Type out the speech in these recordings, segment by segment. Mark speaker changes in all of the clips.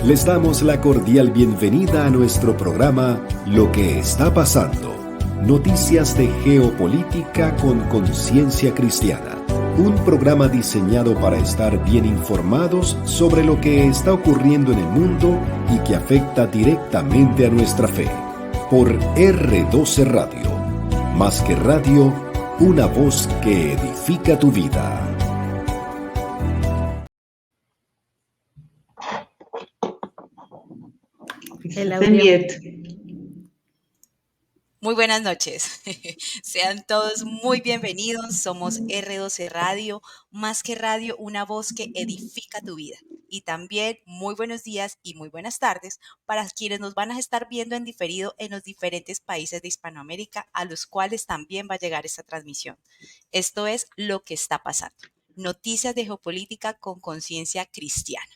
Speaker 1: Les damos la cordial bienvenida a nuestro programa Lo que está pasando. Noticias de geopolítica con conciencia cristiana. Un programa diseñado para estar bien informados sobre lo que está ocurriendo en el mundo y que afecta directamente a nuestra fe. Por R12 Radio. Más que radio, una voz que edifica tu vida.
Speaker 2: Muy buenas noches. Sean todos muy bienvenidos. Somos R12 Radio, más que radio, una voz que edifica tu vida. Y también muy buenos días y muy buenas tardes para quienes nos van a estar viendo en diferido en los diferentes países de Hispanoamérica, a los cuales también va a llegar esta transmisión. Esto es Lo que está pasando. Noticias de geopolítica con conciencia cristiana.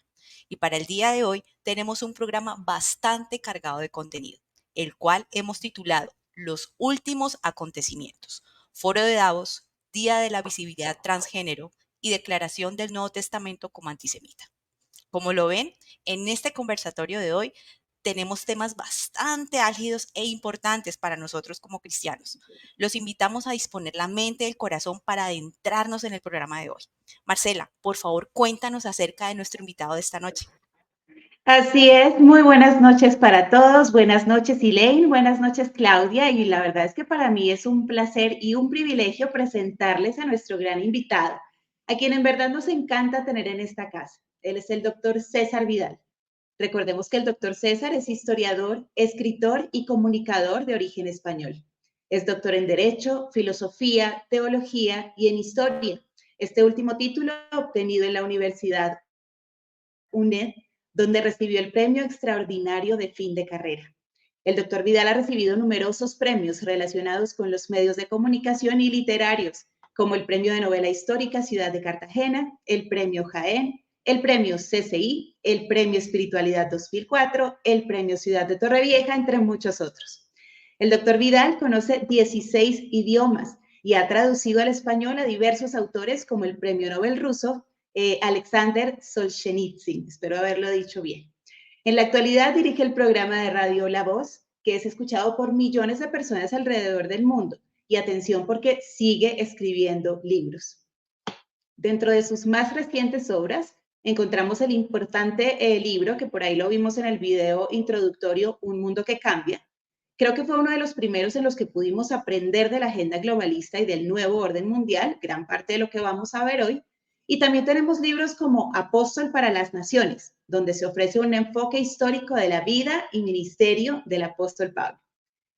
Speaker 2: Y para el día de hoy tenemos un programa bastante cargado de contenido, el cual hemos titulado Los últimos acontecimientos, Foro de Davos, Día de la Visibilidad Transgénero y Declaración del Nuevo Testamento como antisemita. Como lo ven, en este conversatorio de hoy tenemos temas bastante álgidos e importantes para nosotros como cristianos. Los invitamos a disponer la mente y el corazón para adentrarnos en el programa de hoy. Marcela, por favor, cuéntanos acerca de nuestro invitado de esta noche.
Speaker 3: Así es, muy buenas noches para todos, buenas noches Elaine, buenas noches Claudia, y la verdad es que para mí es un placer y un privilegio presentarles a nuestro gran invitado, a quien en verdad nos encanta tener en esta casa. Él es el doctor César Vidal. Recordemos que el doctor César es historiador, escritor y comunicador de origen español. Es doctor en Derecho, Filosofía, Teología y en Historia. Este último título obtenido en la Universidad UNED, donde recibió el premio extraordinario de fin de carrera. El doctor Vidal ha recibido numerosos premios relacionados con los medios de comunicación y literarios, como el Premio de Novela Histórica Ciudad de Cartagena, el Premio Jaén, el Premio CCI, el Premio Espiritualidad 2004, el Premio Ciudad de Torrevieja, entre muchos otros. El doctor Vidal conoce 16 idiomas y ha traducido al español a diversos autores como el Premio Nobel ruso, Alexander Solzhenitsyn, espero haberlo dicho bien. En la actualidad dirige el programa de radio La Voz, que es escuchado por millones de personas alrededor del mundo. Y atención porque sigue escribiendo libros. Dentro de sus más recientes obras encontramos el importante libro, que por ahí lo vimos en el video introductorio, Un Mundo que Cambia. Creo que fue uno de los primeros en los que pudimos aprender de la agenda globalista y del nuevo orden mundial, gran parte de lo que vamos a ver hoy. Y también tenemos libros como Apóstol para las Naciones, donde se ofrece un enfoque histórico de la vida y ministerio del apóstol Pablo.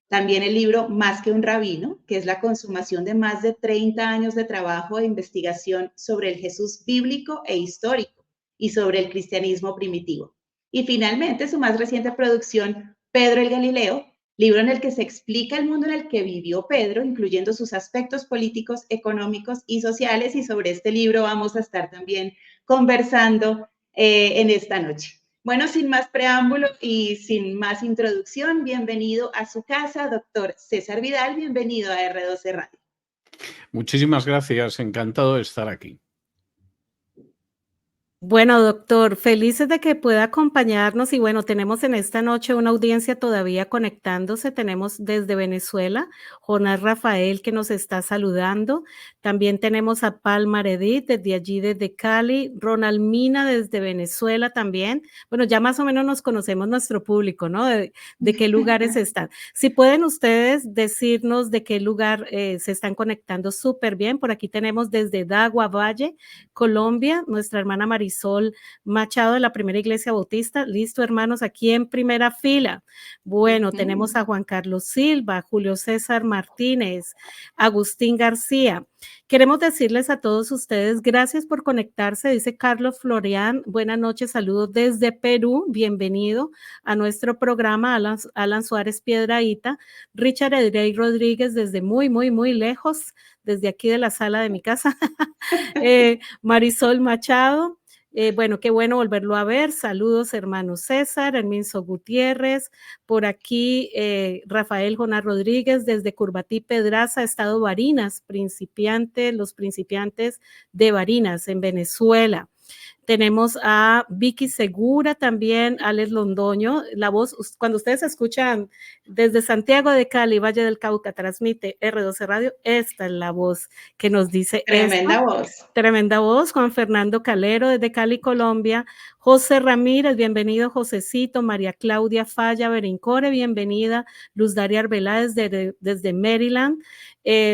Speaker 3: También el libro Más que un rabino, que es la consumación de más de 30 años de trabajo e investigación sobre el Jesús bíblico e histórico y sobre el cristianismo primitivo. Y finalmente su más reciente producción, Pedro el Galileo, libro en el que se explica el mundo en el que vivió Pedro, incluyendo sus aspectos políticos, económicos y sociales, y sobre este libro vamos a estar también conversando en esta noche. Bueno, sin más preámbulo y sin más introducción, bienvenido a su casa, doctor César Vidal, bienvenido a R12 Radio.
Speaker 4: Muchísimas gracias, encantado de estar aquí.
Speaker 5: Bueno, doctor, felices de que pueda acompañarnos y bueno, tenemos en esta noche una audiencia todavía conectándose. Tenemos desde Venezuela, Jonás Rafael que nos está saludando. También tenemos a Palma Edith desde allí, desde Cali, Ronald Mina desde Venezuela también. Bueno, ya más o menos nos conocemos nuestro público, ¿no? De qué lugares están. Si pueden ustedes decirnos de qué lugar se están conectando súper bien. Por aquí tenemos desde Dagua Valle, Colombia, nuestra hermana Marisol Machado de la Primera Iglesia Bautista. Listo, hermanos, aquí en primera fila. Bueno, tenemos a Juan Carlos Silva, Julio César Martínez, Agustín García. Queremos decirles a todos ustedes, gracias por conectarse, dice Carlos Florian, buenas noches, saludos desde Perú, bienvenido a nuestro programa, Alan Suárez Piedrahíta, Richard Edrey Rodríguez desde muy lejos, desde aquí de la sala de mi casa, Marisol Machado. Bueno, qué bueno volverlo a ver. Saludos, hermano César, Herminzo Gutiérrez, por aquí Rafael Jonás Rodríguez desde Curvatí Pedraza, Estado Barinas, los principiantes de Barinas en Venezuela. Tenemos a Vicky Segura también, Alex Londoño, la voz, cuando ustedes escuchan desde Santiago de Cali, Valle del Cauca, transmite R12 Radio, esta es la voz que nos dice
Speaker 3: Tremenda voz.
Speaker 5: Tremenda voz. Juan Fernando Calero desde Cali, Colombia. José Ramírez, bienvenido, Josecito. María Claudia Falla Berincore, bienvenida. Luz Daria Arbeláez desde Maryland.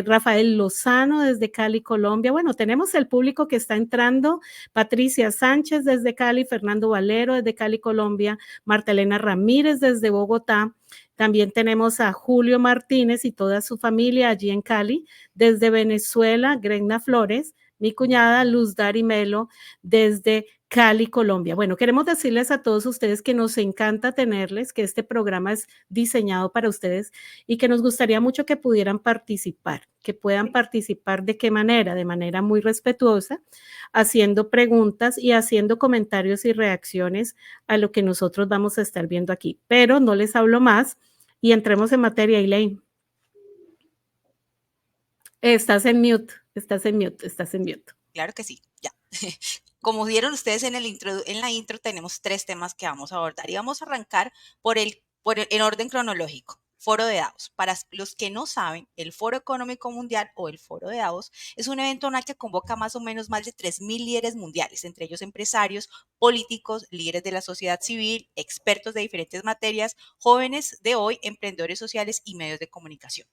Speaker 5: Rafael Lozano desde Cali, Colombia. Bueno, tenemos el público que está entrando. Patricia Sánchez desde Cali, Fernando Valero desde Cali, Colombia. Marta Elena Ramírez desde Bogotá. También tenemos a Julio Martínez y toda su familia allí en Cali. Desde Venezuela, Gregna Flores. Mi cuñada Luz Dari Melo desde Cali, Colombia. Bueno, queremos decirles a todos ustedes que nos encanta tenerles, que este programa es diseñado para ustedes y que nos gustaría mucho que pudieran participar, que puedan participar de qué manera, de manera muy respetuosa, haciendo preguntas y haciendo comentarios y reacciones a lo que nosotros vamos a estar viendo aquí. Pero no les hablo más y entremos en materia, Elaine. Estás en mute.
Speaker 2: Claro que sí, ya. Como vieron ustedes en la intro, tenemos 3 temas que vamos a abordar y vamos a arrancar en orden cronológico. Foro de Davos. Para los que no saben, el Foro Económico Mundial o el Foro de Davos es un evento anual que convoca más de 3.000 líderes mundiales, entre ellos empresarios, políticos, líderes de la sociedad civil, expertos de diferentes materias, jóvenes de hoy, emprendedores sociales y medios de comunicación.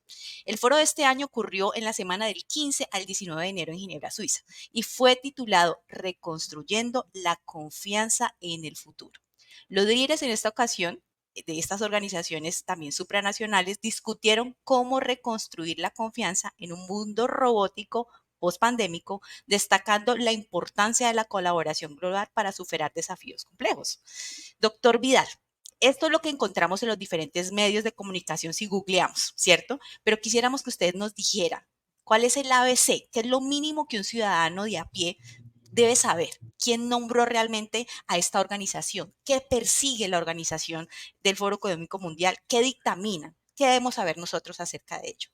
Speaker 2: El foro de este año ocurrió en la semana del 15 al 19 de enero en Ginebra, Suiza, y fue titulado Reconstruyendo la confianza en el futuro. Los líderes en esta ocasión de estas organizaciones también supranacionales discutieron cómo reconstruir la confianza en un mundo robótico post-pandémico, destacando la importancia de la colaboración global para superar desafíos complejos. Doctor Vidal, esto es lo que encontramos en los diferentes medios de comunicación si googleamos, ¿cierto? Pero quisiéramos que usted nos dijera cuál es el ABC, qué es lo mínimo que un ciudadano de a pie debe saber. ¿Quién nombró realmente a esta organización? ¿Qué persigue la organización del Foro Económico Mundial? ¿Qué dictamina? ¿Qué debemos saber nosotros acerca de ello?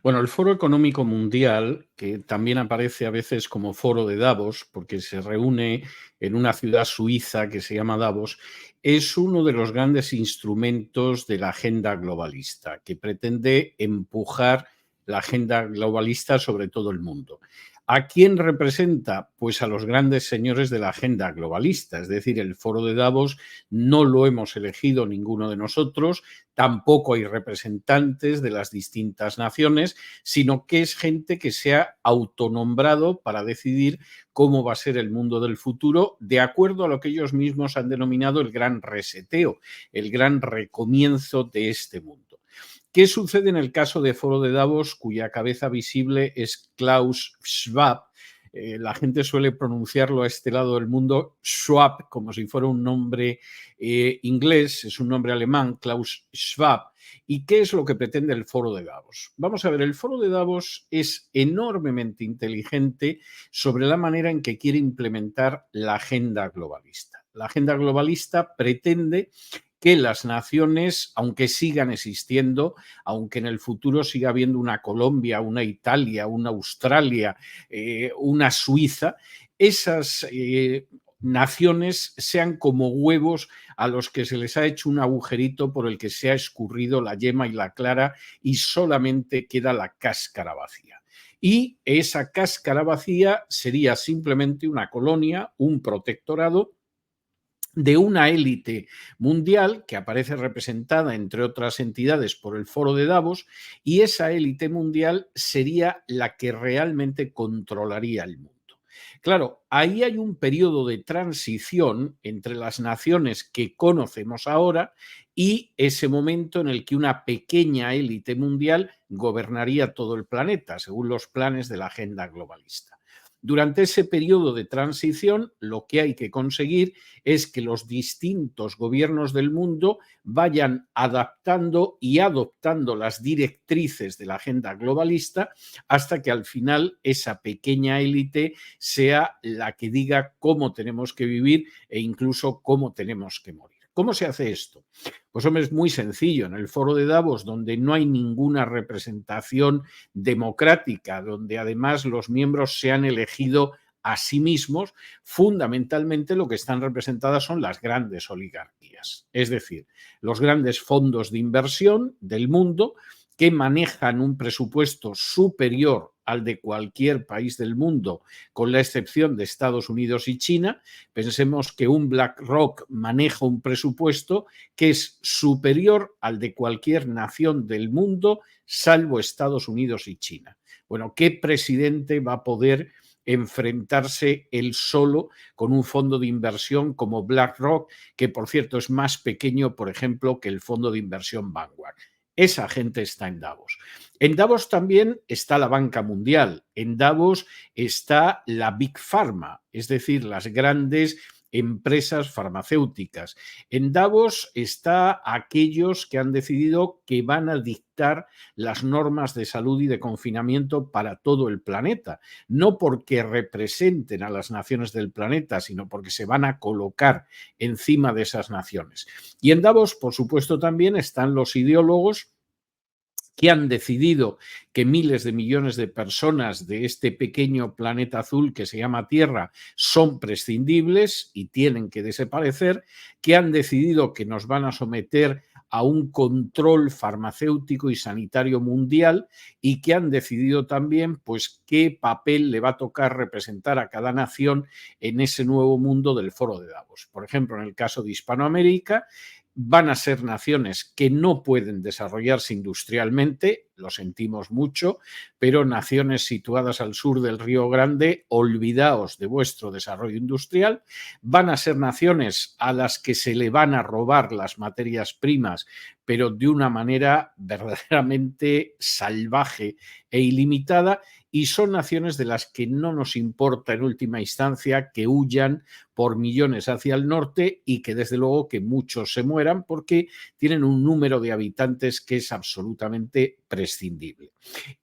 Speaker 4: Bueno, el Foro Económico Mundial, que también aparece a veces como Foro de Davos, porque se reúne en una ciudad suiza que se llama Davos, es uno de los grandes instrumentos de la agenda globalista, que pretende empujar la agenda globalista sobre todo el mundo. ¿A quién representa? Pues a los grandes señores de la agenda globalista, es decir, el Foro de Davos no lo hemos elegido ninguno de nosotros, tampoco hay representantes de las distintas naciones, sino que es gente que se ha autonombrado para decidir cómo va a ser el mundo del futuro, de acuerdo a lo que ellos mismos han denominado el gran reseteo, el gran recomienzo de este mundo. ¿Qué sucede en el caso de Foro de Davos, cuya cabeza visible es Klaus Schwab? La gente suele pronunciarlo a este lado del mundo Schwab, como si fuera un nombre inglés, es un nombre alemán, Klaus Schwab. ¿Y qué es lo que pretende el Foro de Davos? Vamos a ver, el Foro de Davos es enormemente inteligente sobre la manera en que quiere implementar la agenda globalista. La agenda globalista pretende que las naciones, aunque sigan existiendo, aunque en el futuro siga habiendo una Colombia, una Italia, una Australia, una Suiza, esas naciones sean como huevos a los que se les ha hecho un agujerito por el que se ha escurrido la yema y la clara y solamente queda la cáscara vacía. Y esa cáscara vacía sería simplemente una colonia, un protectorado de una élite mundial que aparece representada, entre otras entidades, por el Foro de Davos, y esa élite mundial sería la que realmente controlaría el mundo. Claro, ahí hay un periodo de transición entre las naciones que conocemos ahora y ese momento en el que una pequeña élite mundial gobernaría todo el planeta, según los planes de la agenda globalista. Durante ese periodo de transición, lo que hay que conseguir es que los distintos gobiernos del mundo vayan adaptando y adoptando las directrices de la agenda globalista hasta que al final esa pequeña élite sea la que diga cómo tenemos que vivir e incluso cómo tenemos que morir. ¿Cómo se hace esto? Pues hombre, es muy sencillo. En el Foro de Davos, donde no hay ninguna representación democrática, donde además los miembros se han elegido a sí mismos, fundamentalmente lo que están representadas son las grandes oligarquías, es decir, los grandes fondos de inversión del mundo que manejan un presupuesto superior al de cualquier país del mundo, con la excepción de Estados Unidos y China. Pensemos que un BlackRock maneja un presupuesto que es superior al de cualquier nación del mundo, salvo Estados Unidos y China. Bueno, ¿qué presidente va a poder enfrentarse él solo con un fondo de inversión como BlackRock, que por cierto es más pequeño, por ejemplo, que el fondo de inversión Vanguard? Esa gente está en Davos. En Davos también está la banca mundial. En Davos está la Big Pharma, es decir, las grandes empresas farmacéuticas. En Davos está aquellos que han decidido que van a dictar las normas de salud y de confinamiento para todo el planeta, no porque representen a las naciones del planeta, sino porque se van a colocar encima de esas naciones. Y en Davos, por supuesto, también están los ideólogos que han decidido que miles de millones de personas de este pequeño planeta azul que se llama Tierra son prescindibles y tienen que desaparecer, que han decidido que nos van a someter a un control farmacéutico y sanitario mundial y que han decidido también pues qué papel le va a tocar representar a cada nación en ese nuevo mundo del Foro de Davos. Por ejemplo, en el caso de Hispanoamérica, van a ser naciones que no pueden desarrollarse industrialmente, lo sentimos mucho, pero naciones situadas al sur del Río Grande, olvidaos de vuestro desarrollo industrial. Van a ser naciones a las que se le van a robar las materias primas, pero de una manera verdaderamente salvaje e ilimitada, y son naciones de las que no nos importa en última instancia que huyan por millones hacia el norte y que desde luego que muchos se mueran porque tienen un número de habitantes que es absolutamente prescindible.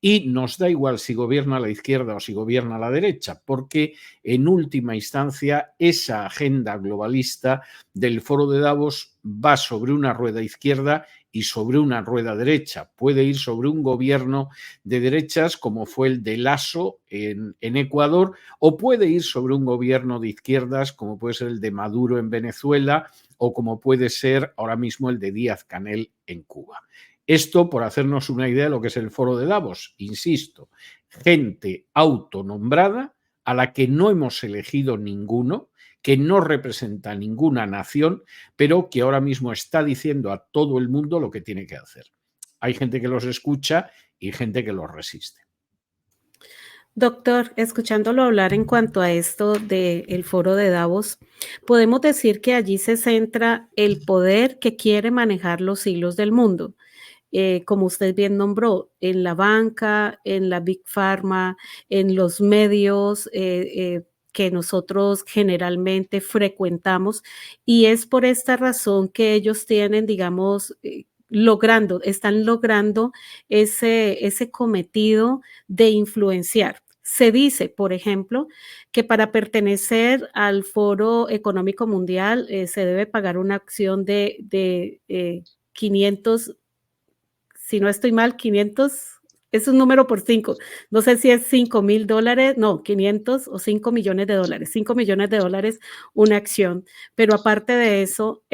Speaker 4: Y nos da igual si gobierna la izquierda o si gobierna la derecha, porque en última instancia esa agenda globalista del Foro de Davos va sobre una rueda izquierda y sobre una rueda derecha. Puede ir sobre un gobierno de derechas como fue el de Lasso en Ecuador, o puede ir sobre un gobierno de izquierdas como puede ser el de Maduro en Venezuela o como puede ser ahora mismo el de Díaz-Canel en Cuba. Esto por hacernos una idea de lo que es el Foro de Davos. Insisto, gente autonombrada a la que no hemos elegido ninguno, que no representa a ninguna nación, pero que ahora mismo está diciendo a todo el mundo lo que tiene que hacer. Hay gente que los escucha y gente que los resiste.
Speaker 5: Doctor, escuchándolo hablar en cuanto a esto del Foro de Davos, podemos decir que allí se centra el poder que quiere manejar los hilos del mundo. Como usted bien nombró, en la banca, en la Big Pharma, en los medios que nosotros generalmente frecuentamos, y es por esta razón que ellos tienen, digamos, están logrando ese cometido de influenciar. Se dice, por ejemplo, que para pertenecer al Foro Económico Mundial se debe pagar una acción de 500, si no estoy mal, 500, es un número por 5, no sé si es $5,000, no, 500 o $5 millones, $5 millones una acción, pero aparte de eso,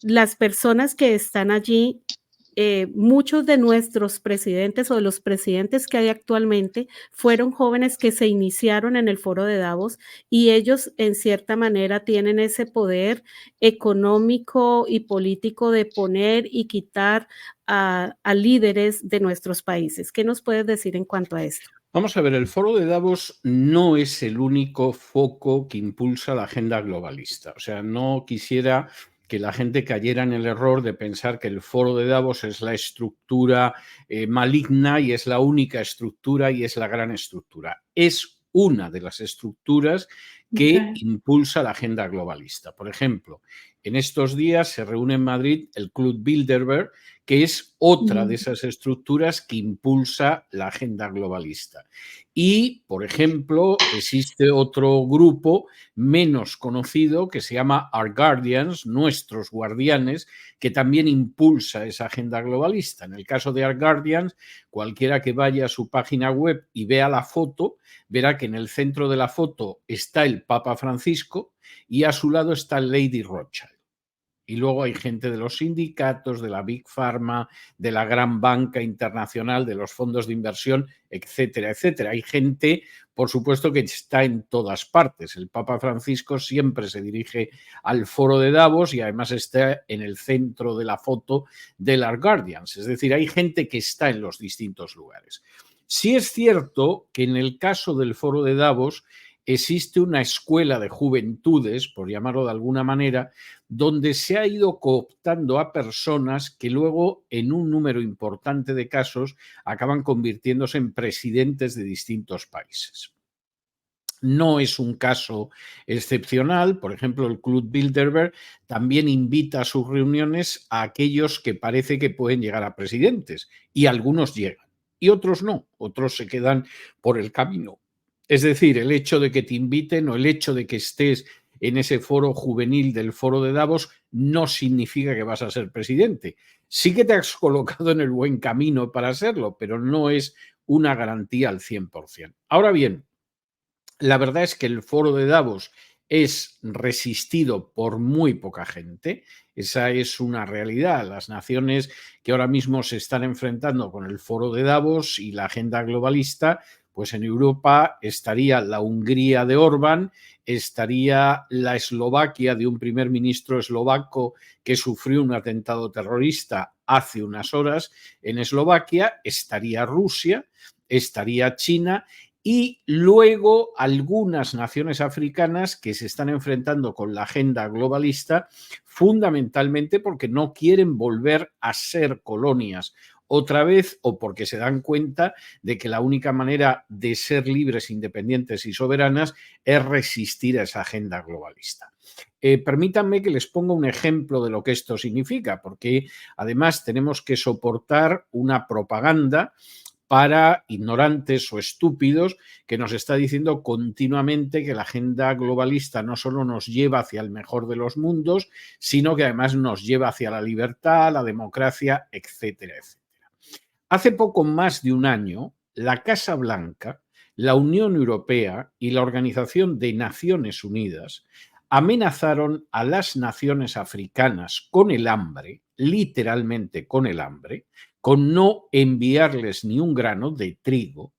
Speaker 5: las personas que están allí, muchos de nuestros presidentes o de los presidentes que hay actualmente fueron jóvenes que se iniciaron en el Foro de Davos y ellos en cierta manera tienen ese poder económico y político de poner y quitar a líderes de nuestros países. ¿Qué nos puedes decir en cuanto a esto?
Speaker 4: Vamos a ver, el Foro de Davos no es el único foco que impulsa la agenda globalista. O sea, no quisiera que la gente cayera en el error de pensar que el Foro de Davos es la estructura maligna y es la única estructura y es la gran estructura. Es una de las estructuras que impulsa la agenda globalista. Por ejemplo, en estos días se reúne en Madrid el Club Bilderberg, que es otra de esas estructuras que impulsa la agenda globalista. Y, por ejemplo, existe otro grupo menos conocido que se llama Our Guardians, nuestros guardianes, que también impulsa esa agenda globalista. En el caso de Our Guardians, cualquiera que vaya a su página web y vea la foto, verá que en el centro de la foto está el Papa Francisco y a su lado está Lady Rothschild. Y luego hay gente de los sindicatos, de la Big Pharma, de la gran banca internacional, de los fondos de inversión, etcétera, etcétera. Hay gente, por supuesto, que está en todas partes. El Papa Francisco siempre se dirige al foro de Davos y además está en el centro de la foto de las Guardians. Es decir, hay gente que está en los distintos lugares. Sí es cierto que en el caso del foro de Davos existe una escuela de juventudes, por llamarlo de alguna manera, donde se ha ido cooptando a personas que luego, en un número importante de casos, acaban convirtiéndose en presidentes de distintos países. No es un caso excepcional. Por ejemplo, el Club Bilderberg también invita a sus reuniones a aquellos que parece que pueden llegar a presidentes, y algunos llegan, y otros no, otros se quedan por el camino. Es decir, el hecho de que te inviten o el hecho de que estés en ese foro juvenil del foro de Davos no significa que vas a ser presidente. Sí que te has colocado en el buen camino para serlo, pero no es una garantía al 100%. Ahora bien, la verdad es que el foro de Davos es resistido por muy poca gente. Esa es una realidad. Las naciones que ahora mismo se están enfrentando con el foro de Davos y la agenda globalista, pues en Europa estaría la Hungría de Orbán, estaría la Eslovaquia de un primer ministro eslovaco que sufrió un atentado terrorista hace unas horas en Eslovaquia, estaría Rusia, estaría China y luego algunas naciones africanas que se están enfrentando con la agenda globalista, fundamentalmente porque no quieren volver a ser colonias otra vez o porque se dan cuenta de que la única manera de ser libres, independientes y soberanas es resistir a esa agenda globalista. Permítanme que les ponga un ejemplo de lo que esto significa, porque además tenemos que soportar una propaganda para ignorantes o estúpidos que nos está diciendo continuamente que la agenda globalista no solo nos lleva hacia el mejor de los mundos, sino que además nos lleva hacia la libertad, la democracia, etcétera, etcétera. Hace poco más de un año, la Casa Blanca, la Unión Europea y la Organización de Naciones Unidas amenazaron a las naciones africanas con el hambre, literalmente con el hambre, con no enviarles ni un grano de trigo,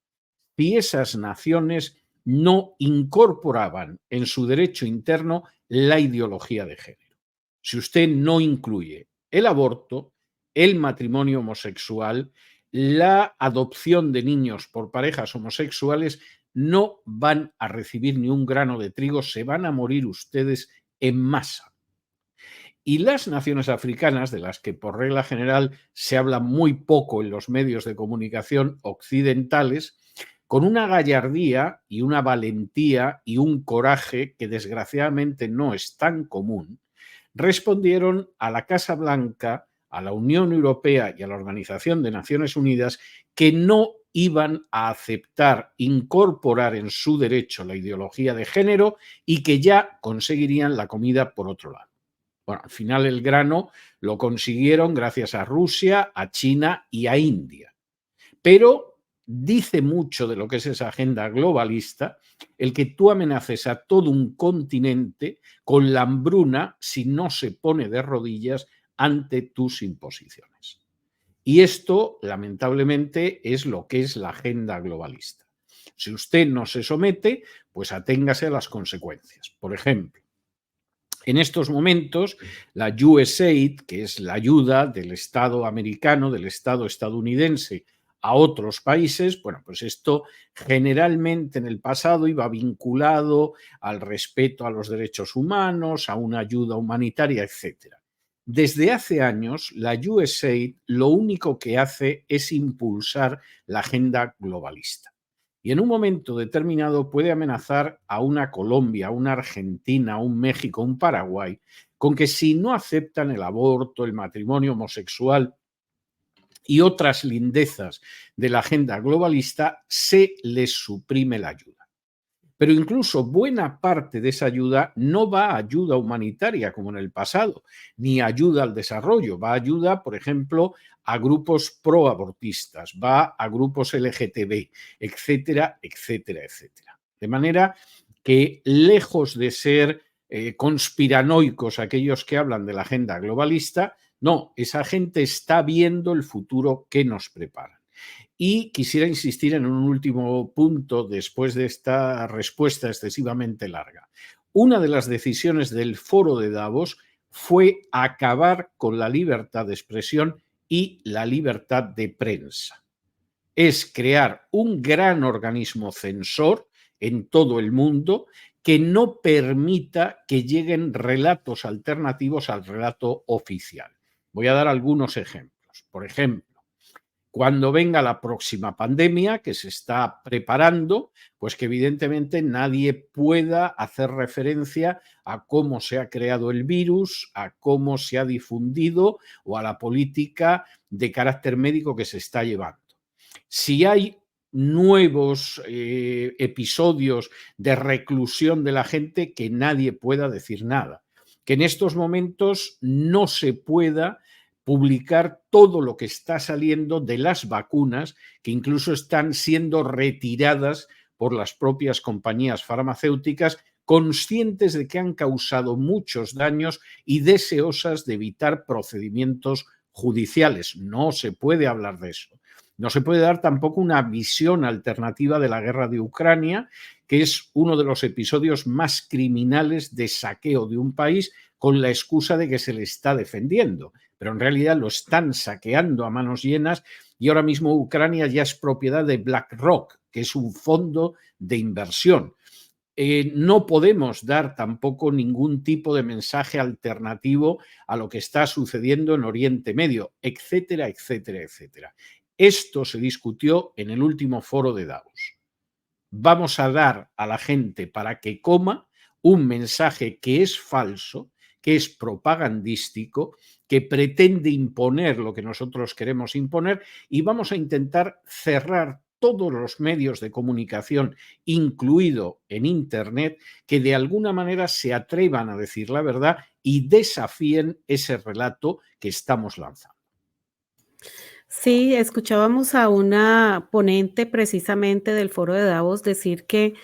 Speaker 4: si esas naciones no incorporaban en su derecho interno la ideología de género. Si usted no incluye el aborto, el matrimonio homosexual, la adopción de niños por parejas homosexuales, no van a recibir ni un grano de trigo, se van a morir ustedes en masa. Y las naciones africanas, de las que por regla general se habla muy poco en los medios de comunicación occidentales, con una gallardía y una valentía y un coraje que desgraciadamente no es tan común, respondieron a la Casa Blanca, a la Unión Europea y a la Organización de Naciones Unidas que no iban a aceptar incorporar en su derecho la ideología de género y que ya conseguirían la comida por otro lado. Bueno, al final el grano lo consiguieron gracias a Rusia, a China y a India. Pero dice mucho de lo que es esa agenda globalista el que tú amenaces a todo un continente con la hambruna si no se pone de rodillas ante tus imposiciones. Y esto, lamentablemente, es lo que es la agenda globalista. Si usted no se somete, pues aténgase a las consecuencias. Por ejemplo, en estos momentos, la USAID, que es la ayuda del Estado americano, del Estado estadounidense a otros países, bueno, pues esto generalmente en el pasado iba vinculado al respeto a los derechos humanos, a una ayuda humanitaria, etcétera. Desde hace años, la USAID lo único que hace es impulsar la agenda globalista. Y en un momento determinado puede amenazar a una Colombia, a una Argentina, a un México, a un Paraguay, con que si no aceptan el aborto, el matrimonio homosexual y otras lindezas de la agenda globalista, se les suprime la ayuda. Pero incluso buena parte de esa ayuda no va a ayuda humanitaria como en el pasado, ni ayuda al desarrollo, va a ayuda, por ejemplo, a grupos proabortistas, va a grupos LGTB, etcétera, etcétera, etcétera. De manera que, lejos de ser conspiranoicos aquellos que hablan de la agenda globalista, no, esa gente está viendo el futuro que nos prepara. Y quisiera insistir en un último punto después de esta respuesta excesivamente larga. Una de las decisiones del Foro de Davos fue acabar con la libertad de expresión y la libertad de prensa. Es crear un gran organismo censor en todo el mundo que no permita que lleguen relatos alternativos al relato oficial. Voy a dar algunos ejemplos. Por ejemplo, cuando venga la próxima pandemia que se está preparando, pues que evidentemente nadie pueda hacer referencia a cómo se ha creado el virus, a cómo se ha difundido o a la política de carácter médico que se está llevando. Si hay nuevos episodios de reclusión de la gente, que nadie pueda decir nada. Que en estos momentos no se pueda publicar todo lo que está saliendo de las vacunas, que incluso están siendo retiradas por las propias compañías farmacéuticas, conscientes de que han causado muchos daños y deseosas de evitar procedimientos judiciales. No se puede hablar de eso. No se puede dar tampoco una visión alternativa de la guerra de Ucrania, que es uno de los episodios más criminales de saqueo de un país con la excusa de que se le está defendiendo, pero en realidad lo están saqueando a manos llenas y ahora mismo Ucrania ya es propiedad de BlackRock, que es un fondo de inversión. No podemos dar tampoco ningún tipo de mensaje alternativo a lo que está sucediendo en Oriente Medio, etcétera, etcétera, etcétera. Esto se discutió en el último foro de Davos. Vamos a dar a la gente para que coma un mensaje que es falso, que es propagandístico, que pretende imponer lo que nosotros queremos imponer y vamos a intentar cerrar todos los medios de comunicación, incluido en Internet, que de alguna manera se atrevan a decir la verdad y desafíen ese relato que estamos lanzando.
Speaker 5: Sí, escuchábamos a una ponente precisamente del Foro de Davos decir que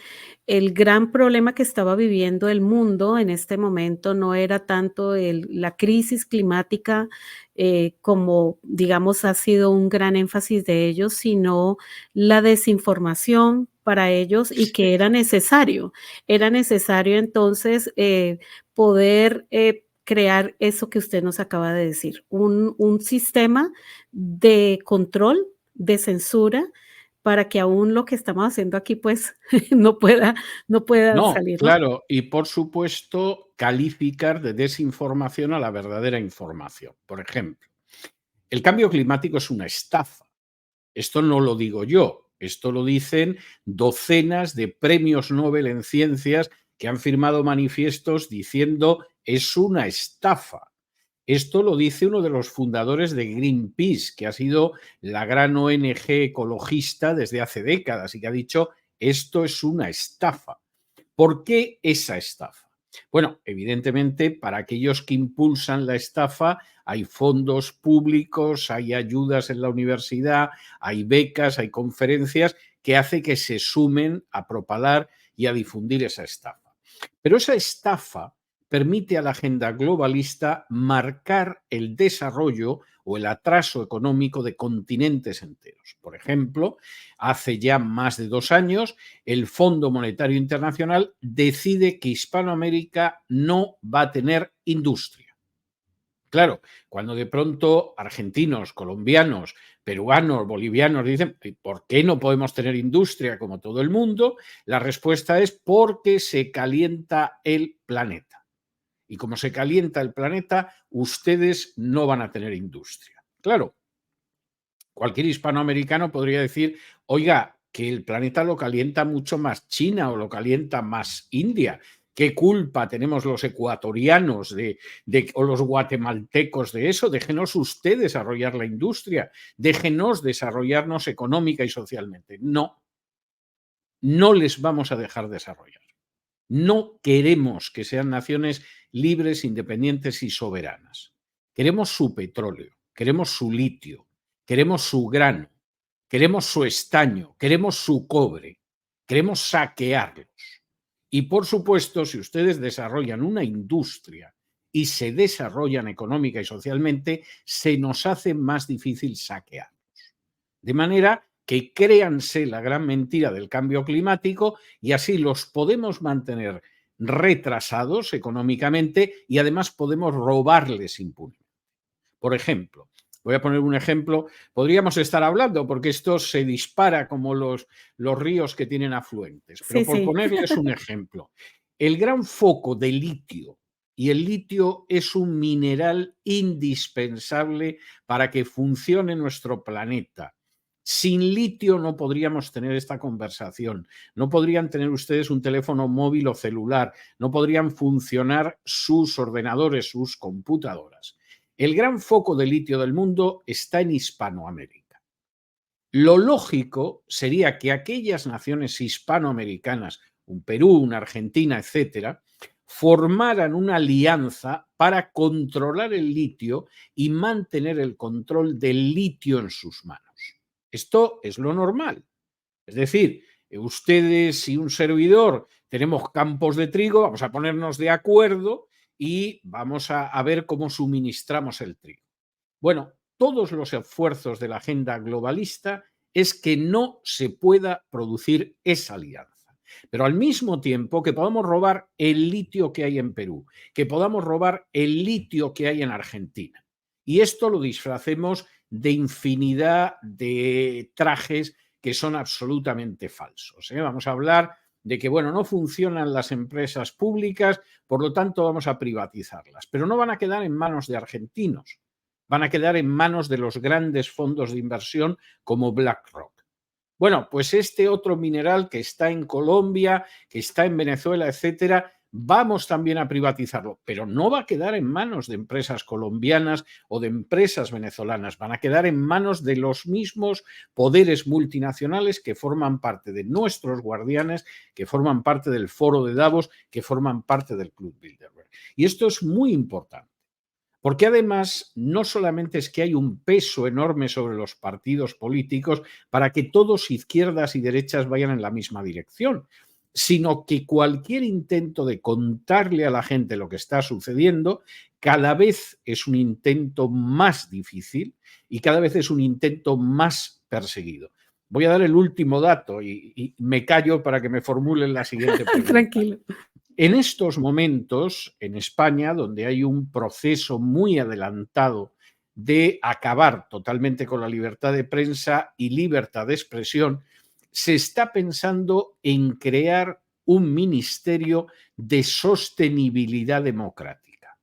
Speaker 5: el gran problema que estaba viviendo el mundo en este momento no era tanto la crisis climática, como digamos ha sido un gran énfasis de ellos, sino la desinformación para ellos y que era necesario entonces poder crear eso que usted nos acaba de decir, un sistema de control, de censura, para que aún lo que estamos haciendo aquí, pues, no pueda salir, ¿no?
Speaker 4: Claro, y por supuesto, calificar de desinformación a la verdadera información. Por ejemplo, el cambio climático es una estafa. Esto no lo digo yo, esto lo dicen docenas de premios Nobel en ciencias que han firmado manifiestos diciendo es una estafa. Esto lo dice uno de los fundadores de Greenpeace, que ha sido la gran ONG ecologista desde hace décadas y que ha dicho esto es una estafa. ¿Por qué esa estafa? Bueno, evidentemente para aquellos que impulsan la estafa hay fondos públicos, hay ayudas en la universidad, hay becas, hay conferencias que hace que se sumen a propagar y a difundir esa estafa. Pero esa estafa permite a la agenda globalista marcar el desarrollo o el atraso económico de continentes enteros. Por ejemplo, hace ya más de 2 años, el Fondo Monetario Internacional decide que Hispanoamérica no va a tener industria. Claro, cuando de pronto argentinos, colombianos, peruanos, bolivianos dicen ¿por qué no podemos tener industria como todo el mundo? La respuesta es porque se calienta el planeta. Y como se calienta el planeta, ustedes no van a tener industria. Claro, cualquier hispanoamericano podría decir, oiga, que el planeta lo calienta mucho más China o lo calienta más India, ¿Qué culpa tenemos los ecuatorianos o los guatemaltecos de eso? Déjenos usted desarrollar la industria, déjenos desarrollarnos económica y socialmente. No, no les vamos a dejar desarrollar. No queremos que sean naciones libres, independientes y soberanas. Queremos su petróleo, queremos su litio, queremos su grano, queremos su estaño, queremos su cobre, queremos saquearlos. Y por supuesto, si ustedes desarrollan una industria y se desarrollan económica y socialmente, se nos hace más difícil saquearlos. De manera que créanse la gran mentira del cambio climático y así los podemos mantener retrasados económicamente y además podemos robarles impunemente. Por ejemplo, voy a poner un ejemplo, podríamos estar hablando porque esto se dispara como los ríos que tienen afluentes, pero por ponerles un ejemplo, el gran foco de litio, y el litio es un mineral indispensable para que funcione nuestro planeta. Sin litio no podríamos tener esta conversación, no podrían tener ustedes un teléfono móvil o celular, no podrían funcionar sus ordenadores, sus computadoras. El gran foco de litio del mundo está en Hispanoamérica. Lo lógico sería que aquellas naciones hispanoamericanas, un Perú, una Argentina, etcétera, formaran una alianza para controlar el litio y mantener el control del litio en sus manos. Esto es lo normal. Es decir, ustedes y un servidor tenemos campos de trigo, vamos a ponernos de acuerdo y vamos a ver cómo suministramos el trigo. Bueno, todos los esfuerzos de la agenda globalista es que no se pueda producir esa alianza. Pero al mismo tiempo que podamos robar el litio que hay en Perú, que podamos robar el litio que hay en Argentina. Y esto lo disfracemos de infinidad de trajes que son absolutamente falsos. Vamos a hablar de que, bueno, no funcionan las empresas públicas, por lo tanto vamos a privatizarlas. Pero no van a quedar en manos de argentinos, van a quedar en manos de los grandes fondos de inversión como BlackRock. Bueno, pues este otro mineral que está en Colombia, que está en Venezuela, etcétera, vamos también a privatizarlo, pero no va a quedar en manos de empresas colombianas o de empresas venezolanas, van a quedar en manos de los mismos poderes multinacionales que forman parte de nuestros guardianes, que forman parte del Foro de Davos, que forman parte del Club Bilderberg. Y esto es muy importante, porque además no solamente es que hay un peso enorme sobre los partidos políticos para que todos, izquierdas y derechas, vayan en la misma dirección, sino que cualquier intento de contarle a la gente lo que está sucediendo cada vez es un intento más difícil y cada vez es un intento más perseguido. Voy a dar el último dato y me callo para que me formulen la siguiente pregunta.
Speaker 5: Tranquilo.
Speaker 4: En estos momentos, en España, donde hay un proceso muy adelantado de acabar totalmente con la libertad de prensa y libertad de expresión, se está pensando en crear un ministerio de sostenibilidad democrática.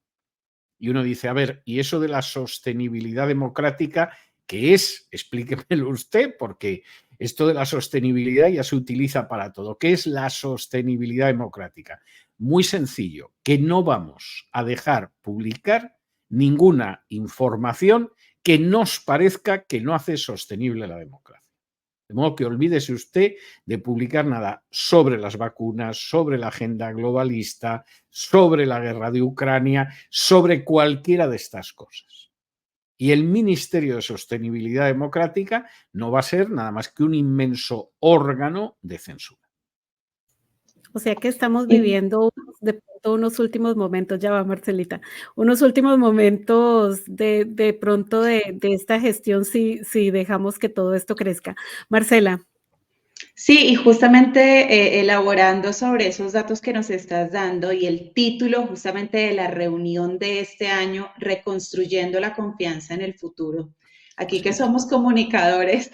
Speaker 4: Y uno dice, a ver, ¿y eso de la sostenibilidad democrática qué es? Explíquemelo usted, porque esto de la sostenibilidad ya se utiliza para todo. ¿Qué es la sostenibilidad democrática? Muy sencillo, que no vamos a dejar publicar ninguna información que nos parezca que no hace sostenible la democracia. De modo que olvídese usted de publicar nada sobre las vacunas, sobre la agenda globalista, sobre la guerra de Ucrania, sobre cualquiera de estas cosas. Y el Ministerio de Sostenibilidad Democrática no va a ser nada más que un inmenso órgano de censura.
Speaker 5: O sea que estamos viviendo de pronto unos últimos momentos, ya va Marcelita, unos últimos momentos de pronto de esta gestión si dejamos que todo esto crezca. Marcela.
Speaker 3: Sí, y justamente elaborando sobre esos datos que nos estás dando y el título justamente de la reunión de este año, Reconstruyendo la confianza en el futuro. Aquí que somos comunicadores,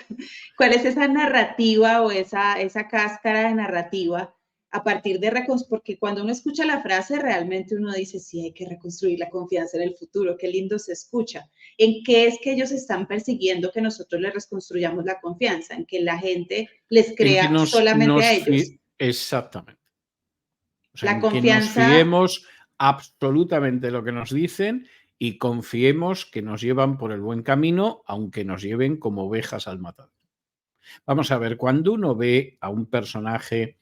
Speaker 3: ¿cuál es esa narrativa o esa cáscara de narrativa a partir de porque cuando uno escucha la frase realmente uno dice, sí, hay que reconstruir la confianza en el futuro, qué lindo se escucha. ¿En qué es que ellos están persiguiendo que nosotros les reconstruyamos la confianza? ¿En que la gente les crea solamente a ellos?
Speaker 4: Exactamente. O sea,
Speaker 3: La
Speaker 4: en que nos
Speaker 3: confianza,
Speaker 4: fiemos absolutamente de lo que nos dicen y confiemos que nos llevan por el buen camino, aunque nos lleven como ovejas al matadero. Vamos a ver, cuando uno ve a un personaje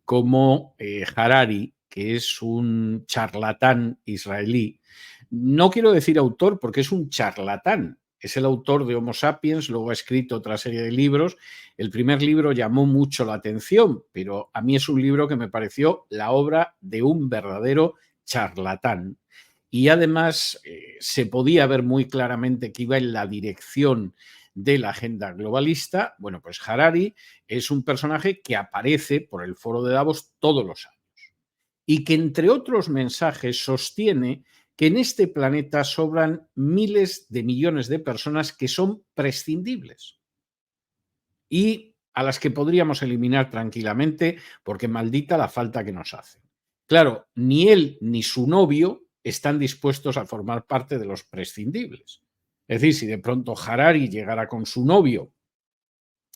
Speaker 4: como Harari, que es un charlatán israelí, no quiero decir autor porque es un charlatán, es el autor de Homo Sapiens, luego ha escrito otra serie de libros. El primer libro llamó mucho la atención, pero a mí es un libro que me pareció la obra de un verdadero charlatán. Y además se podía ver muy claramente que iba en la dirección de la agenda globalista. Bueno, pues Harari es un personaje que aparece por el Foro de Davos todos los años y que, entre otros mensajes, sostiene que en este planeta sobran miles de millones de personas que son prescindibles y a las que podríamos eliminar tranquilamente porque maldita la falta que nos hacen. Claro, ni él ni su novio están dispuestos a formar parte de los prescindibles. Es decir, si de pronto Harari llegara con su novio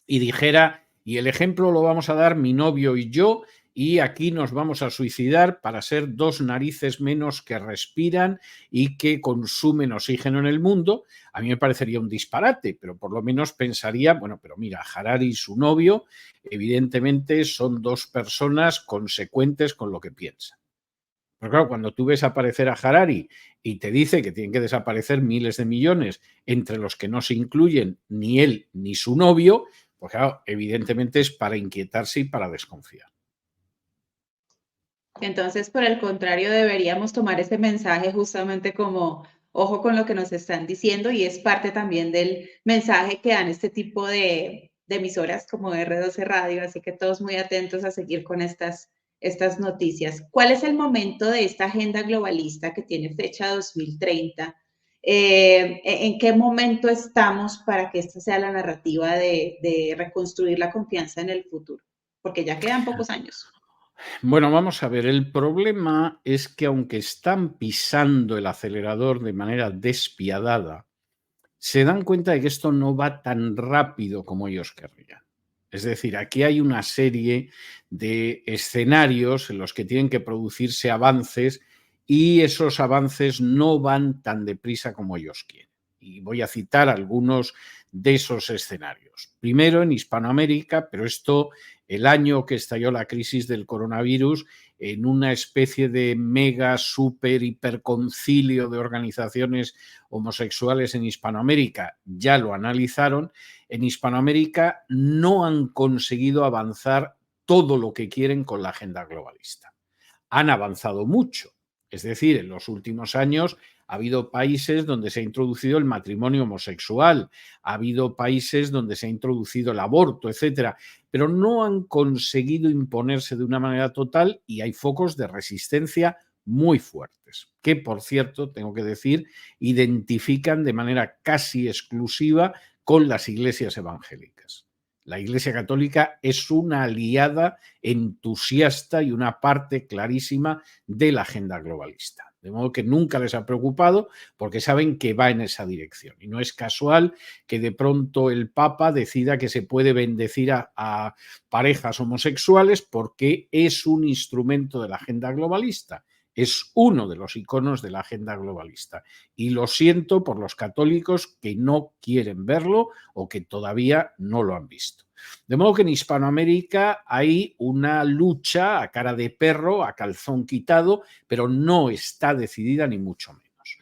Speaker 4: y dijera, y el ejemplo lo vamos a dar mi novio y yo, y aquí nos vamos a suicidar para ser 2 narices menos que respiran y que consumen oxígeno en el mundo, a mí me parecería un disparate, pero por lo menos pensaría, bueno, pero mira, Harari y su novio evidentemente son 2 personas consecuentes con lo que piensan. Pero claro, cuando tú ves aparecer a Harari y te dice que tienen que desaparecer miles de millones, entre los que no se incluyen ni él ni su novio, pues claro, evidentemente es para inquietarse y para desconfiar.
Speaker 3: entonces, por el contrario, deberíamos tomar ese mensaje justamente como, ojo con lo que nos están diciendo, y es parte también del mensaje que dan este tipo de emisoras como R12 Radio, así que todos muy atentos a seguir con estas noticias. ¿Cuál es el momento de esta agenda globalista que tiene fecha 2030? ¿En qué momento estamos para que esta sea la narrativa de reconstruir la confianza en el futuro? Porque ya quedan pocos años.
Speaker 4: Bueno, vamos a ver, el problema es que aunque están pisando el acelerador de manera despiadada, se dan cuenta de que esto no va tan rápido como ellos querrían. Es decir, aquí hay una serie de escenarios en los que tienen que producirse avances y esos avances no van tan deprisa como ellos quieren. Y voy a citar algunos de esos escenarios. Primero, en Hispanoamérica, pero esto el año que estalló la crisis del coronavirus, en una especie de mega, super, hiperconcilio de organizaciones homosexuales en Hispanoamérica, ya lo analizaron. En Hispanoamérica no han conseguido avanzar todo lo que quieren con la agenda globalista. Han avanzado mucho. Es decir, en los últimos años ha habido países donde se ha introducido el matrimonio homosexual, ha habido países donde se ha introducido el aborto, etcétera, pero no han conseguido imponerse de una manera total y hay focos de resistencia muy fuertes, que, por cierto, tengo que decir, identifican de manera casi exclusiva con las iglesias evangélicas. La Iglesia Católica es una aliada entusiasta y una parte clarísima de la agenda globalista. De modo que nunca les ha preocupado porque saben que va en esa dirección. Y no es casual que de pronto el Papa decida que se puede bendecir a parejas homosexuales porque es un instrumento de la agenda globalista. Es uno de los iconos de la agenda globalista. Y lo siento por los católicos que no quieren verlo o que todavía no lo han visto. De modo que en Hispanoamérica hay una lucha a cara de perro, a calzón quitado, pero no está decidida ni mucho menos.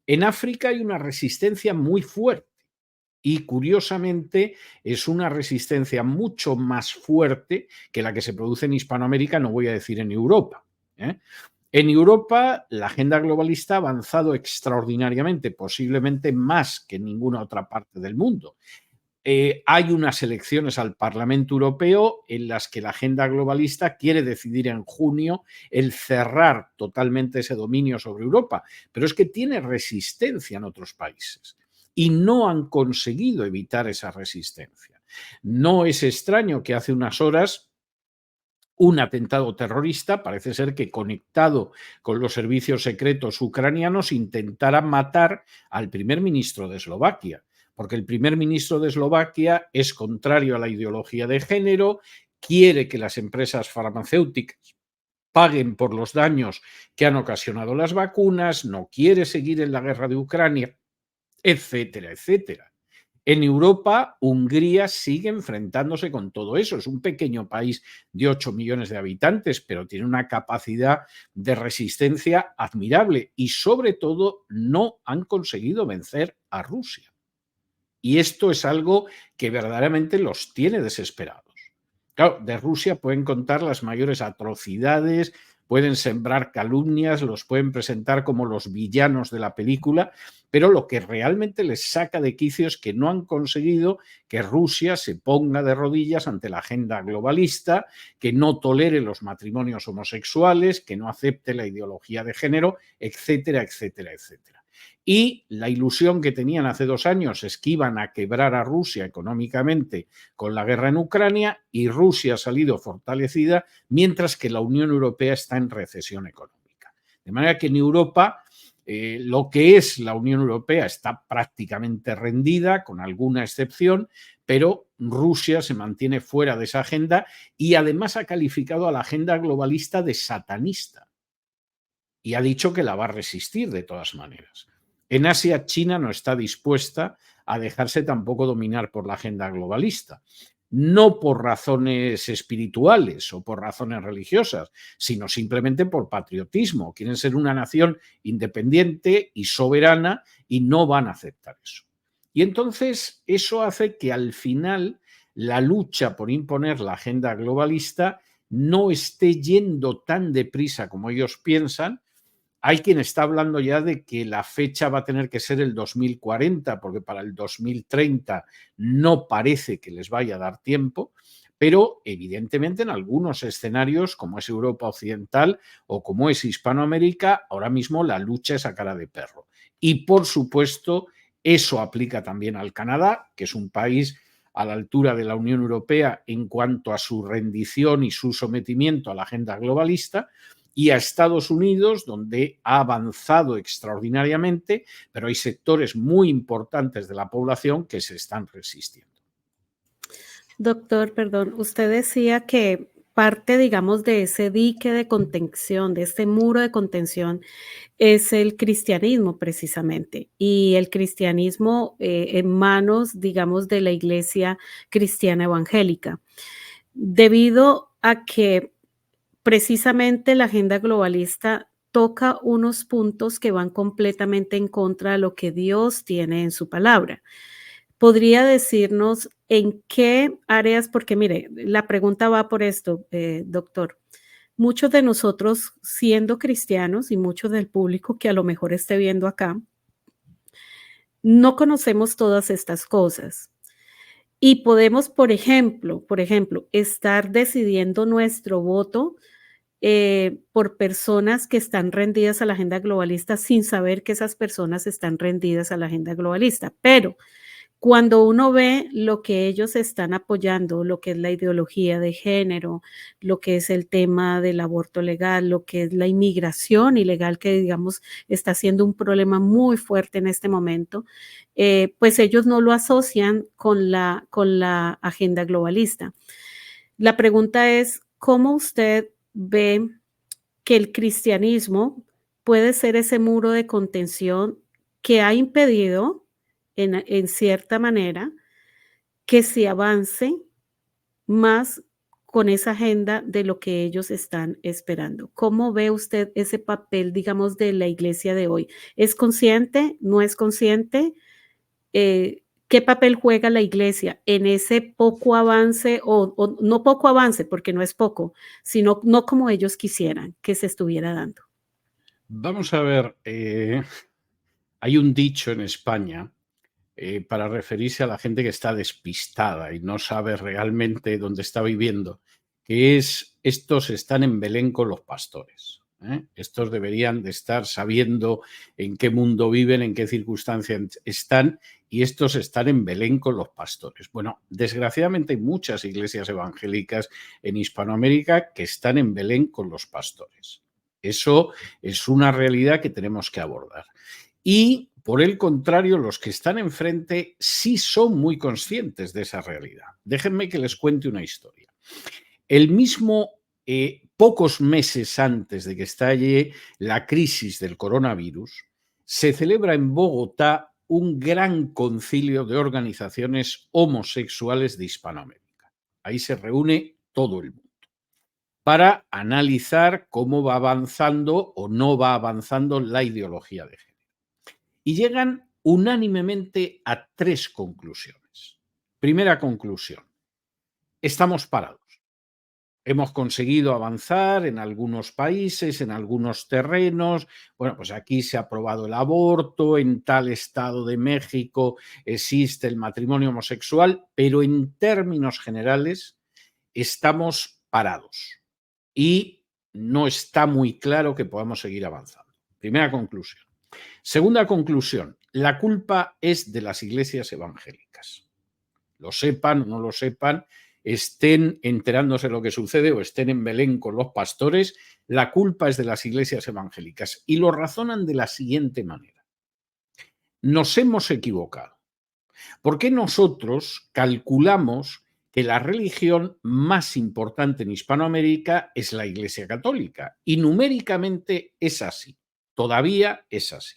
Speaker 4: En África hay una resistencia muy fuerte y, curiosamente, es una resistencia mucho más fuerte que la que se produce en Hispanoamérica, no voy a decir en Europa, ¿eh? En Europa, la agenda globalista ha avanzado extraordinariamente, posiblemente más que en ninguna otra parte del mundo. Hay unas elecciones al Parlamento Europeo en las que la agenda globalista quiere decidir en junio el cerrar totalmente ese dominio sobre Europa, pero es que tiene resistencia en otros países y no han conseguido evitar esa resistencia. No es extraño que hace unas horas un atentado terrorista, parece ser que conectado con los servicios secretos ucranianos, intentara matar al primer ministro de Eslovaquia, porque el primer ministro de Eslovaquia es contrario a la ideología de género, quiere que las empresas farmacéuticas paguen por los daños que han ocasionado las vacunas, no quiere seguir en la guerra de Ucrania, etcétera, etcétera. En Europa, Hungría sigue enfrentándose con todo eso. Es un pequeño país de 8 millones de habitantes, pero tiene una capacidad de resistencia admirable y, sobre todo, no han conseguido vencer a Rusia. Y esto es algo que verdaderamente los tiene desesperados. Claro, de Rusia pueden contar las mayores atrocidades, pueden sembrar calumnias, los pueden presentar como los villanos de la película, pero lo que realmente les saca de quicio es que no han conseguido que Rusia se ponga de rodillas ante la agenda globalista, que no tolere los matrimonios homosexuales, que no acepte la ideología de género, etcétera, etcétera, etcétera. Y la ilusión que tenían hace 2 años es que iban a quebrar a Rusia económicamente con la guerra en Ucrania, y Rusia ha salido fortalecida, mientras que la Unión Europea está en recesión económica. De manera que en Europa lo que es la Unión Europea está prácticamente rendida, con alguna excepción, pero Rusia se mantiene fuera de esa agenda y además ha calificado a la agenda globalista de satanista y ha dicho que la va a resistir de todas maneras. En Asia, China no está dispuesta a dejarse tampoco dominar por la agenda globalista, no por razones espirituales o por razones religiosas, sino simplemente por patriotismo. Quieren ser una nación independiente y soberana y no van a aceptar eso. Y entonces eso hace que al final la lucha por imponer la agenda globalista no esté yendo tan deprisa como ellos piensan. Hay quien está hablando ya de que la fecha va a tener que ser el 2040, porque para el 2030 no parece que les vaya a dar tiempo, pero evidentemente en algunos escenarios, como es Europa Occidental o como es Hispanoamérica, ahora mismo la lucha es a cara de perro. Y por supuesto, eso aplica también al Canadá, que es un país a la altura de la Unión Europea en cuanto a su rendición y su sometimiento a la agenda globalista, y a Estados Unidos, donde ha avanzado extraordinariamente, pero hay sectores muy importantes de la población que se están resistiendo.
Speaker 5: Doctor, perdón, usted decía que parte, digamos, de ese dique de contención, de este muro de contención, es el cristianismo precisamente, y el cristianismo en manos, digamos, de la Iglesia Cristiana Evangélica. Debido a que precisamente la agenda globalista toca unos puntos que van completamente en contra de lo que Dios tiene en su palabra. ¿Podría decirnos en qué áreas? Porque mire, la pregunta va por esto, doctor. Muchos de nosotros, siendo cristianos, y muchos del público que a lo mejor esté viendo acá, no conocemos todas estas cosas. Y podemos, por ejemplo, estar decidiendo nuestro voto por personas que están rendidas a la agenda globalista sin saber que esas personas están rendidas a la agenda globalista. Pero cuando uno ve lo que ellos están apoyando, lo que es la ideología de género, lo que es el tema del aborto legal, lo que es la inmigración ilegal, que digamos está siendo un problema muy fuerte en este momento, pues ellos no lo asocian con la agenda globalista. La pregunta es, ¿cómo usted ve que el cristianismo puede ser ese muro de contención que ha impedido en cierta manera que se avance más con esa agenda de lo que ellos están esperando? ¿Cómo ve usted ese papel, digamos, de la iglesia de hoy? ¿Es consciente? ¿No es consciente? ¿Qué papel juega la iglesia en ese poco avance o no poco avance, porque no es poco, sino no como ellos quisieran que se estuviera dando?
Speaker 4: Vamos a ver, hay un dicho en España para referirse a la gente que está despistada y no sabe realmente dónde está viviendo, que es: estos están en Belén con los pastores. Estos deberían de estar sabiendo en qué mundo viven, en qué circunstancias están, y estos están en Belén con los pastores. Bueno, desgraciadamente hay muchas iglesias evangélicas en Hispanoamérica que están en Belén con los pastores. Eso es una realidad que tenemos que abordar. Y, por el contrario, los que están enfrente sí son muy conscientes de esa realidad. Déjenme que les cuente una historia. El mismo pocos meses antes de que estalle la crisis del coronavirus, se celebra en Bogotá un gran concilio de organizaciones homosexuales de Hispanoamérica. Ahí se reúne todo el mundo para analizar cómo va avanzando o no va avanzando la ideología de género. Y llegan unánimemente a 3 conclusiones. Primera conclusión: estamos parados. Hemos conseguido avanzar en algunos países, en algunos terrenos. Bueno, pues aquí se ha aprobado el aborto, en tal estado de México existe el matrimonio homosexual, pero en términos generales estamos parados y no está muy claro que podamos seguir avanzando. Primera conclusión. Segunda conclusión: la culpa es de las iglesias evangélicas. Lo sepan o no lo sepan, estén enterándose de lo que sucede o estén en Belén con los pastores, la culpa es de las iglesias evangélicas. Y lo razonan de la siguiente manera: nos hemos equivocado. ¿Por qué nosotros calculamos que la religión más importante en Hispanoamérica es la Iglesia Católica? Y numéricamente es así, todavía es así.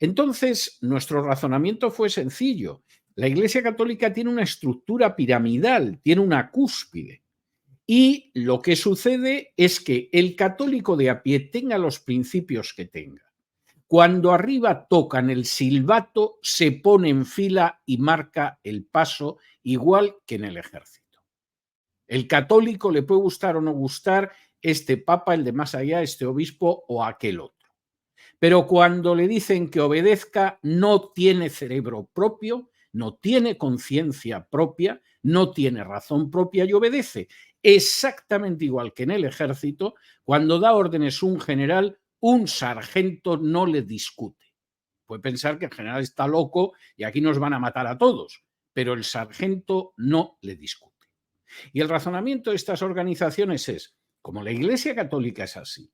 Speaker 4: Entonces, nuestro razonamiento fue sencillo. La Iglesia Católica tiene una estructura piramidal, tiene una cúspide. Y lo que sucede es que el católico de a pie, tenga los principios que tenga, cuando arriba tocan el silbato, se pone en fila y marca el paso, igual que en el ejército. El católico le puede gustar o no gustar este papa, el de más allá, este obispo o aquel otro. Pero cuando le dicen que obedezca, no tiene cerebro propio, no tiene conciencia propia, no tiene razón propia y obedece. Exactamente igual que en el ejército, cuando da órdenes un general, un sargento no le discute. Puede pensar que el general está loco y aquí nos van a matar a todos, pero el sargento no le discute. Y el razonamiento de estas organizaciones es: como la Iglesia Católica es así,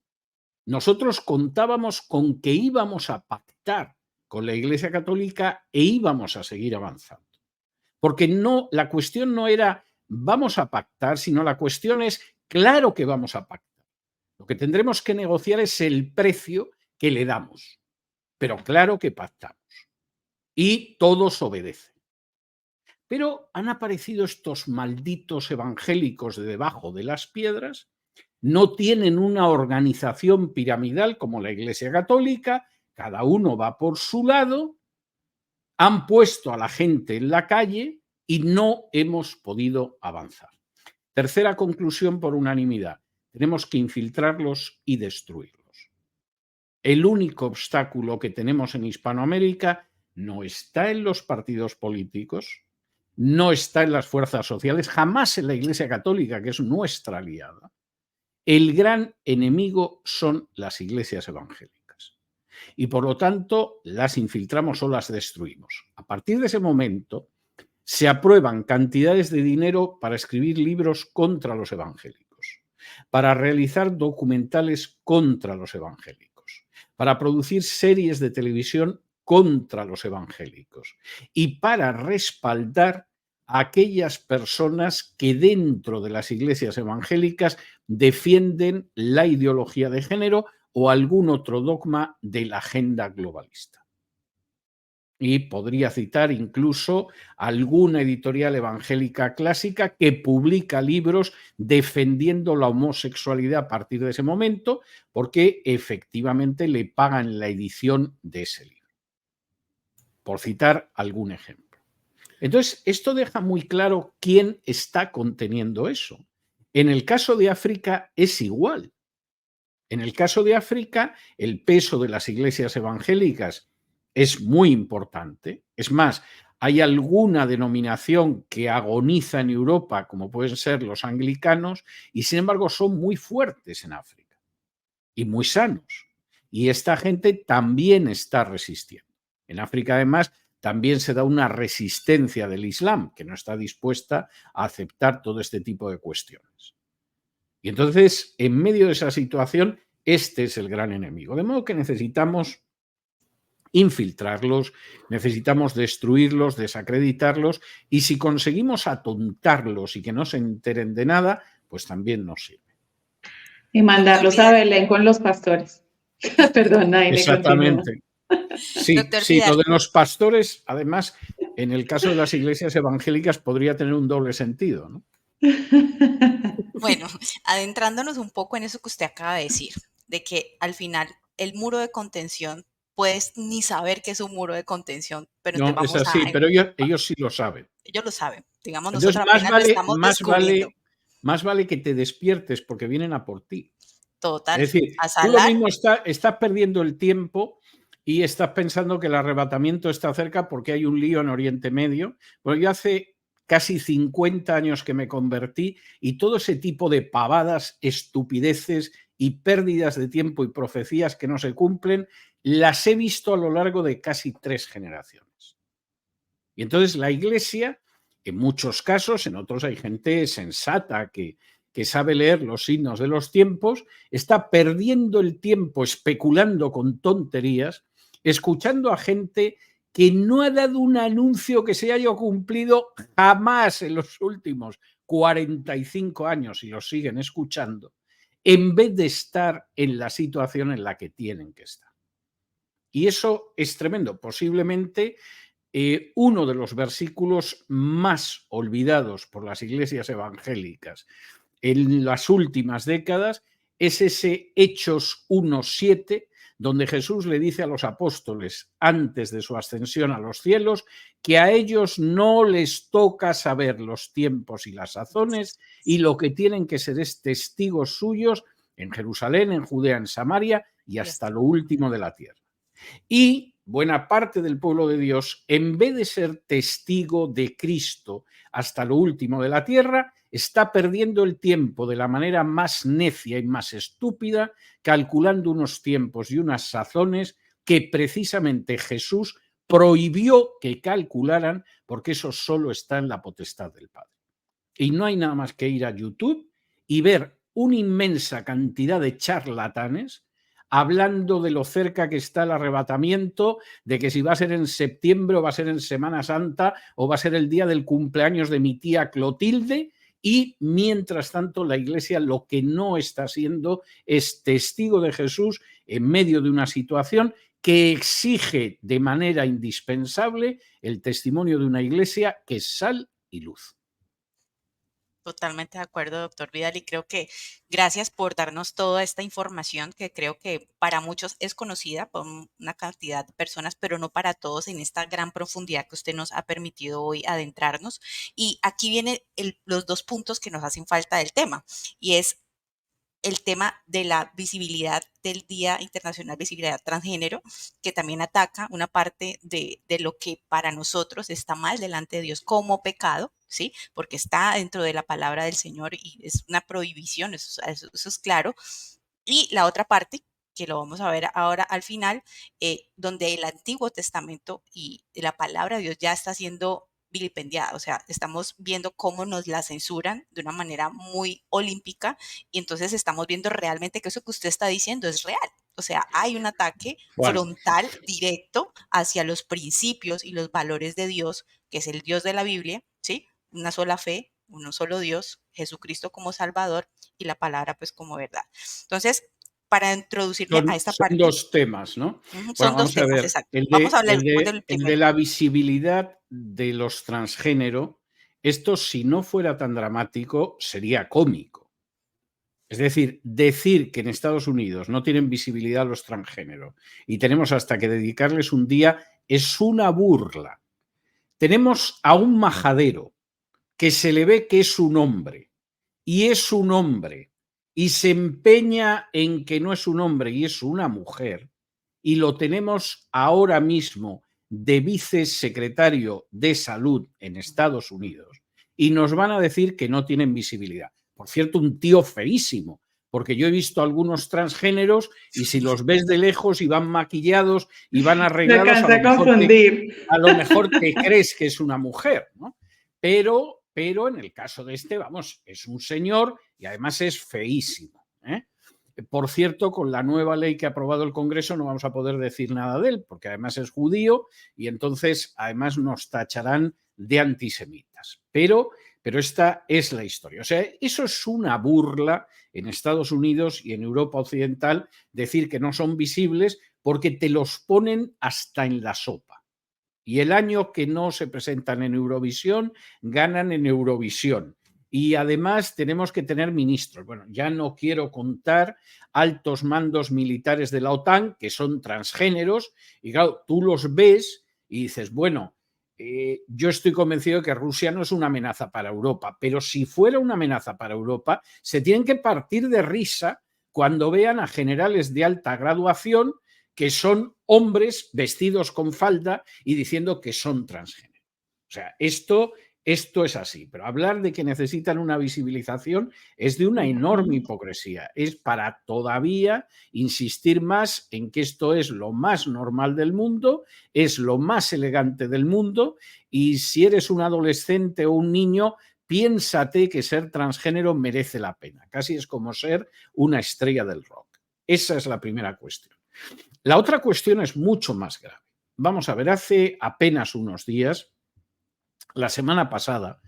Speaker 4: nosotros contábamos con que íbamos a pactar con la Iglesia Católica e íbamos a seguir avanzando. Porque no, la cuestión no era vamos a pactar, sino la cuestión es claro que vamos a pactar. Lo que tendremos que negociar es el precio que le damos, pero claro que pactamos. Y todos obedecen. Pero han aparecido estos malditos evangélicos de debajo de las piedras. No tienen una organización piramidal como la Iglesia Católica, cada uno va por su lado, han puesto a la gente en la calle y no hemos podido avanzar. Tercera conclusión por unanimidad: tenemos que infiltrarlos y destruirlos. El único obstáculo que tenemos en Hispanoamérica no está en los partidos políticos, no está en las fuerzas sociales, jamás en la Iglesia Católica, que es nuestra aliada. El gran enemigo son las iglesias evangélicas y, por lo tanto, las infiltramos o las destruimos. A partir de ese momento, se aprueban cantidades de dinero para escribir libros contra los evangélicos, para realizar documentales contra los evangélicos, para producir series de televisión contra los evangélicos y para respaldar a aquellas personas que dentro de las iglesias evangélicas defienden la ideología de género o algún otro dogma de la agenda globalista. Y podría citar incluso alguna editorial evangélica clásica que publica libros defendiendo la homosexualidad a partir de ese momento, porque efectivamente le pagan la edición de ese libro. Por citar algún ejemplo. Entonces, esto deja muy claro quién está conteniendo eso. En el caso de África es igual. En el caso de África, el peso de las iglesias evangélicas es muy importante. Es más, hay alguna denominación que agoniza en Europa, como pueden ser los anglicanos, y sin embargo son muy fuertes en África y muy sanos. Y esta gente también está resistiendo. En África, además, también se da una resistencia del Islam, que no está dispuesta a aceptar todo este tipo de cuestiones. Y entonces, en medio de esa situación, este es el gran enemigo. De modo que necesitamos infiltrarlos, necesitamos destruirlos, desacreditarlos, y si conseguimos atontarlos y que no se enteren de nada, pues también nos sirve.
Speaker 3: Y
Speaker 2: Doctor
Speaker 3: mandarlos a
Speaker 2: Vidal,
Speaker 3: Belén con los pastores. Perdón, Naile, continúa.
Speaker 4: Exactamente. Sí,
Speaker 2: doctor
Speaker 4: sí, lo
Speaker 2: Vidal,
Speaker 4: de los pastores, además, en el caso de las iglesias evangélicas podría tener un doble sentido, ¿no?
Speaker 2: bueno, adentrándonos un poco en eso que usted acaba de decir, de que al final el muro de contención, puedes ni saber que es un muro de contención, pero entonces
Speaker 4: No, es
Speaker 2: vamos
Speaker 4: así,
Speaker 2: a,
Speaker 4: pero ellos sí lo saben.
Speaker 2: ellos lo saben, digamos,
Speaker 4: Entonces,
Speaker 2: nosotros apenas lo estamos descubriendo.
Speaker 4: más vale que te despiertes porque vienen a por ti.
Speaker 2: Total,
Speaker 4: Es decir,
Speaker 2: a
Speaker 4: tú lo
Speaker 2: salar,
Speaker 4: mismo estás perdiendo el tiempo y estás pensando que el arrebatamiento está cerca porque hay un lío en Oriente Medio. Bueno, yo hace casi 50 años que me convertí y todo ese tipo de pavadas, estupideces y pérdidas de tiempo y profecías que no se cumplen, las he visto a lo largo de casi 3 generaciones. Y entonces la Iglesia, en muchos casos, en otros hay gente sensata que sabe leer los signos de los tiempos, está perdiendo el tiempo especulando con tonterías, escuchando a gente que no ha dado un anuncio que se haya cumplido jamás en los últimos 45 años y lo siguen escuchando, en vez de estar en la situación en la que tienen que estar. Y eso es tremendo. Posiblemente uno de los versículos más olvidados por las iglesias evangélicas en las últimas décadas es ese Hechos 1:7, donde Jesús le dice a los apóstoles antes de su ascensión a los cielos que a ellos no les toca saber los tiempos y las sazones y lo que tienen que ser es testigos suyos en Jerusalén, en Judea, en Samaria y hasta lo último de la tierra. Y buena parte del pueblo de Dios, en vez de ser testigo de Cristo hasta lo último de la tierra, está perdiendo el tiempo de la manera más necia y más estúpida, calculando unos tiempos y unas sazones que precisamente Jesús prohibió que calcularan, porque eso solo está en la potestad del Padre. Y no hay nada más que ir a YouTube y ver una inmensa cantidad de charlatanes hablando de lo cerca que está el arrebatamiento, de que si va a ser en septiembre o va a ser en Semana Santa o va a ser el día del cumpleaños de mi tía Clotilde, y mientras tanto la Iglesia lo que no está siendo es testigo de Jesús en medio de una situación que exige de manera indispensable el testimonio de una Iglesia que es sal y luz.
Speaker 2: totalmente de acuerdo, doctor Vidal, y creo que gracias por darnos toda esta información que creo que para muchos es conocida por una cantidad de personas, pero no para todos en esta gran profundidad que usted nos ha permitido hoy adentrarnos. Y aquí vienen los dos puntos que nos hacen falta del tema, y es el tema de la visibilidad del Día Internacional de Visibilidad Transgénero, que también ataca una parte de lo que para nosotros está mal delante de Dios como pecado, ¿sí? Porque está dentro de la palabra del Señor y es una prohibición, eso es claro. Y la otra parte, que lo vamos a ver ahora al final, donde el Antiguo Testamento y la palabra de Dios ya está siendo vilipendiada, o sea, estamos viendo cómo nos la censuran de una manera muy olímpica y entonces estamos viendo realmente que eso que usted está diciendo es real. O sea, hay un ataque
Speaker 4: Bueno,
Speaker 2: frontal, directo, hacia los principios y los valores de Dios, que es el Dios de la Biblia, ¿sí? Una sola fe, uno solo Dios, Jesucristo como Salvador y la palabra pues como verdad. Entonces, para introducirme a esta
Speaker 4: son
Speaker 2: parte,
Speaker 4: dos temas, ¿no?
Speaker 2: son
Speaker 4: Bueno,
Speaker 2: dos
Speaker 4: vamos a
Speaker 2: temas,
Speaker 4: ver,
Speaker 2: exacto. Vamos a hablar del
Speaker 4: el de
Speaker 2: primero.
Speaker 4: la visibilidad de los transgénero, esto si no fuera tan dramático sería cómico. Es decir que en Estados Unidos no tienen visibilidad los transgénero y tenemos hasta que dedicarles un día es una burla. Tenemos a un majadero que se le ve que es un hombre y es un hombre y se empeña en que no es un hombre y es una mujer, y lo tenemos ahora mismo de vicesecretario de Salud en Estados Unidos, y nos van a decir que no tienen visibilidad. Por cierto, un tío feísimo, porque yo he visto algunos transgéneros y si los ves de lejos y van maquillados y van
Speaker 3: Se
Speaker 4: arreglados,
Speaker 3: alcanza a confundir.
Speaker 4: a lo mejor te crees que es una mujer, ¿no? Pero en el caso de este, vamos, es un señor y además es feísimo, ¿eh? Por cierto, con la nueva ley que ha aprobado el Congreso no vamos a poder decir nada de él, porque además es judío y entonces además nos tacharán de antisemitas. Pero Pero esta es la historia. O sea, eso es una burla en Estados Unidos y en Europa Occidental, decir que no son visibles porque te los ponen hasta en la sopa. Y el año que no se presentan en Eurovisión, ganan en Eurovisión. Y además tenemos que tener ministros. Bueno, ya no quiero contar altos mandos militares de la OTAN que son transgéneros. Y claro, tú los ves y dices, bueno, yo estoy convencido de que Rusia no es una amenaza para Europa, pero si fuera una amenaza para Europa, se tienen que partir de risa cuando vean a generales de alta graduación que son hombres vestidos con falda y diciendo que son transgéneros. O sea, esto es así, pero hablar de que necesitan una visibilización es de una enorme hipocresía. Es para todavía insistir más en que esto es lo más normal del mundo, es lo más elegante del mundo, y si eres un adolescente o un niño, piénsate que ser transgénero merece la pena. Casi es como ser una estrella del rock. Esa es la primera cuestión. La otra cuestión es mucho más grave. Vamos a ver, hace apenas unos días, la semana pasada,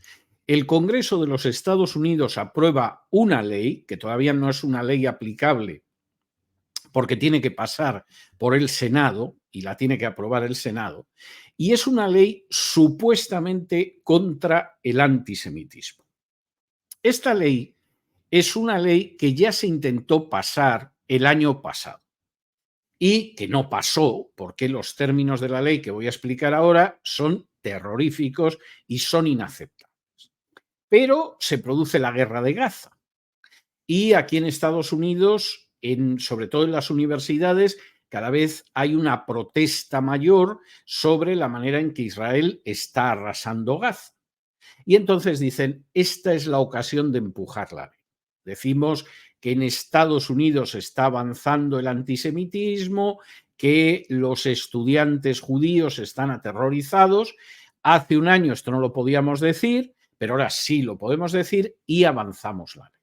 Speaker 4: el Congreso de los Estados Unidos aprueba una ley, que todavía no es una ley aplicable porque tiene que pasar por el Senado y la tiene que aprobar el Senado, y es una ley supuestamente contra el antisemitismo. Esta ley es una ley que ya se intentó pasar el año pasado y que no pasó porque los términos de la ley que voy a explicar ahora son terroríficos y son inaceptables. Pero se produce la guerra de Gaza y aquí en Estados Unidos, sobre todo en las universidades, cada vez hay una protesta mayor sobre la manera en que Israel está arrasando Gaza. Y entonces dicen, esta es la ocasión de empujar la ley. Decimos que en Estados Unidos está avanzando el antisemitismo, que los estudiantes judíos están aterrorizados. Hace un año esto no lo podíamos decir, pero ahora sí lo podemos decir y avanzamos la ley.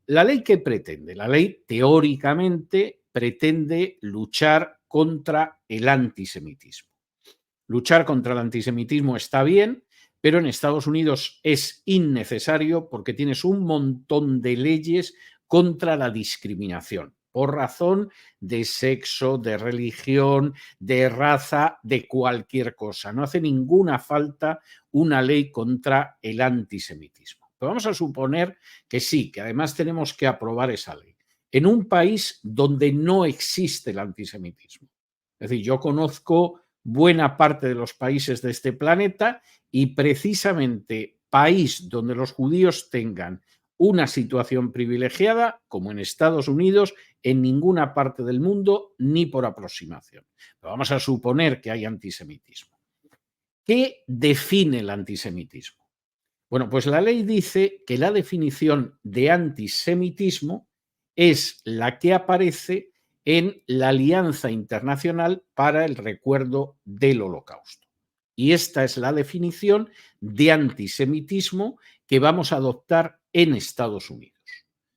Speaker 4: ¿La ley qué pretende? La ley teóricamente pretende luchar contra el antisemitismo. Luchar contra el antisemitismo está bien, pero en Estados Unidos es innecesario porque tienes un montón de leyes contra la discriminación por razón de sexo, de religión, de raza, de cualquier cosa. No hace ninguna falta una ley contra el antisemitismo. Pero vamos a suponer que sí, que además tenemos que aprobar esa ley en un país donde no existe el antisemitismo. Es decir, yo conozco buena parte de los países de este planeta y precisamente país donde los judíos tengan una situación privilegiada, como en Estados Unidos, en ninguna parte del mundo, ni por aproximación. Pero vamos a suponer que hay antisemitismo. ¿Qué define el antisemitismo? Bueno, pues la ley dice que la definición de antisemitismo es la que aparece en la Alianza Internacional para el Recuerdo del Holocausto. Y esta es la definición de antisemitismo que vamos a adoptar en Estados Unidos.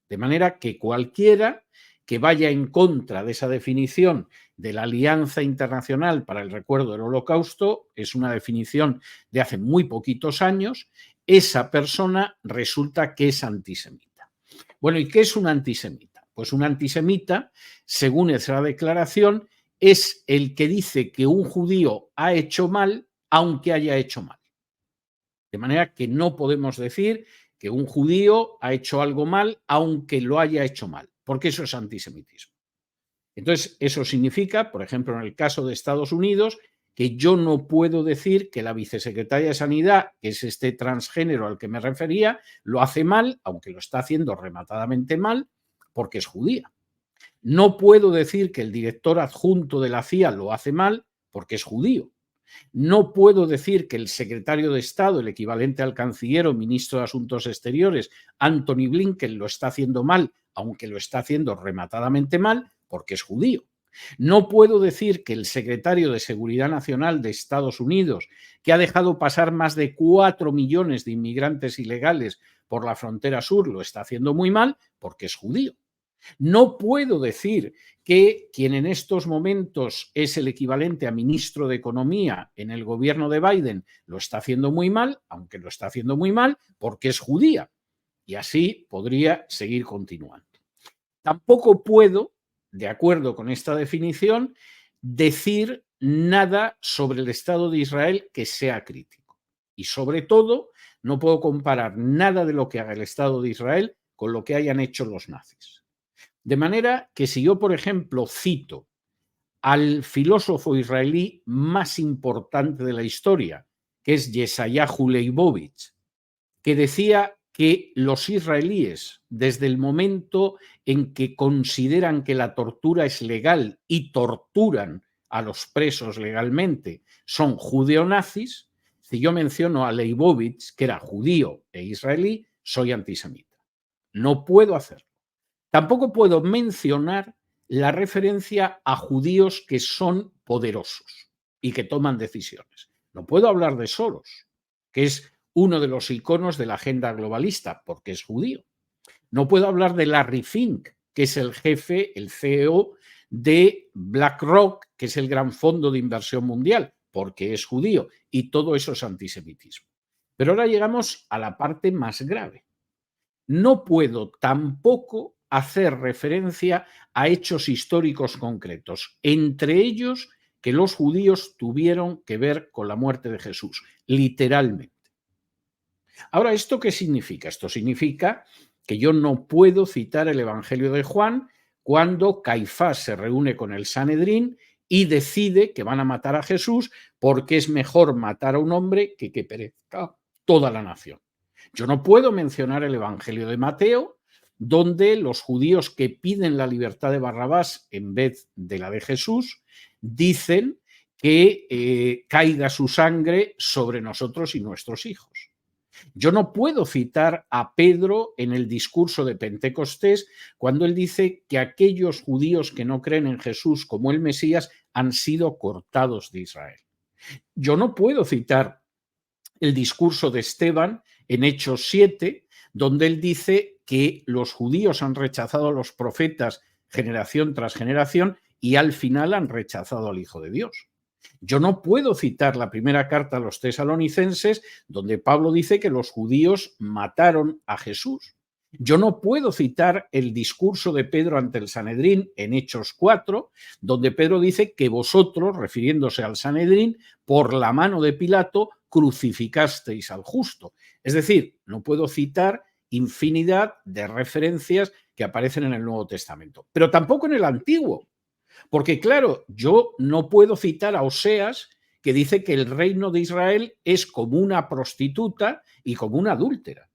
Speaker 4: De manera que cualquiera que vaya en contra de esa definición de la Alianza Internacional para el Recuerdo del Holocausto, es una definición de hace muy poquitos años, esa persona resulta que es antisemita. Bueno, ¿y qué es un antisemita? Pues un antisemita, según esa declaración, es el que dice que un judío ha hecho mal, aunque haya hecho mal. De manera que no podemos decir que un judío ha hecho algo mal, aunque lo haya hecho mal, porque eso es antisemitismo. Entonces, eso significa, por ejemplo, en el caso de Estados Unidos, que yo no puedo decir que la vicesecretaria de Sanidad, que es este transgénero al que me refería, lo hace mal, aunque lo está haciendo rematadamente mal, porque es judía. No puedo decir que el director adjunto de la CIA lo hace mal, porque es judío. No puedo decir que el secretario de Estado, el equivalente al canciller o ministro de Asuntos Exteriores, Antony Blinken, lo está haciendo mal, aunque lo está haciendo rematadamente mal, porque es judío. No puedo decir que el secretario de Seguridad Nacional de Estados Unidos, que ha dejado pasar más de 4 millones de inmigrantes ilegales por la frontera sur, lo está haciendo muy mal, porque es judío. No puedo decir que quien en estos momentos es el equivalente a ministro de Economía en el gobierno de Biden lo está haciendo muy mal, aunque lo está haciendo muy mal porque es judía. Y así podría seguir continuando. Tampoco puedo, de acuerdo con esta definición, decir nada sobre el Estado de Israel que sea crítico. Y sobre todo, no puedo comparar nada de lo que haga el Estado de Israel con lo que hayan hecho los nazis. De manera que si yo, por ejemplo, cito al filósofo israelí más importante de la historia, que es Yeshayahu Leibovitz, que decía que los israelíes, desde el momento en que consideran que la tortura es legal y torturan a los presos legalmente, son judeonazis, si yo menciono a Leibovitz, que era judío e israelí, soy antisemita. No puedo hacerlo. Tampoco puedo mencionar la referencia a judíos que son poderosos y que toman decisiones. No puedo hablar de Soros, que es uno de los iconos de la agenda globalista, porque es judío. No puedo hablar de Larry Fink, que es el jefe, el CEO de BlackRock, que es el gran fondo de inversión mundial, porque es judío. Y todo eso es antisemitismo. Pero ahora llegamos a la parte más grave. No puedo tampoco hacer referencia a hechos históricos concretos, entre ellos que los judíos tuvieron que ver con la muerte de Jesús, literalmente. Ahora, ¿esto qué significa? Esto significa que yo no puedo citar el Evangelio de Juan cuando Caifás se reúne con el Sanedrín y decide que van a matar a Jesús porque es mejor matar a un hombre que perezca toda la nación. Yo no puedo mencionar el Evangelio de Mateo, donde los judíos que piden la libertad de Barrabás en vez de la de Jesús dicen que caiga su sangre sobre nosotros y nuestros hijos. Yo no puedo citar a Pedro en el discurso de Pentecostés cuando él dice que aquellos judíos que no creen en Jesús como el Mesías han sido cortados de Israel. Yo no puedo citar el discurso de Esteban en Hechos 7, donde él dice que los judíos han rechazado a los profetas generación tras generación y al final han rechazado al Hijo de Dios. Yo no puedo citar la primera carta a los tesalonicenses, donde Pablo dice que los judíos mataron a Jesús. Yo no puedo citar el discurso de Pedro ante el Sanedrín en Hechos 4, donde Pedro dice que vosotros, refiriéndose al Sanedrín, por la mano de Pilato, crucificasteis al justo. Es decir, no puedo citar infinidad de referencias que aparecen en el Nuevo Testamento, pero tampoco en el Antiguo. Porque, claro, yo no puedo citar a Oseas, que dice que el reino de Israel es como una prostituta y como una adúltera.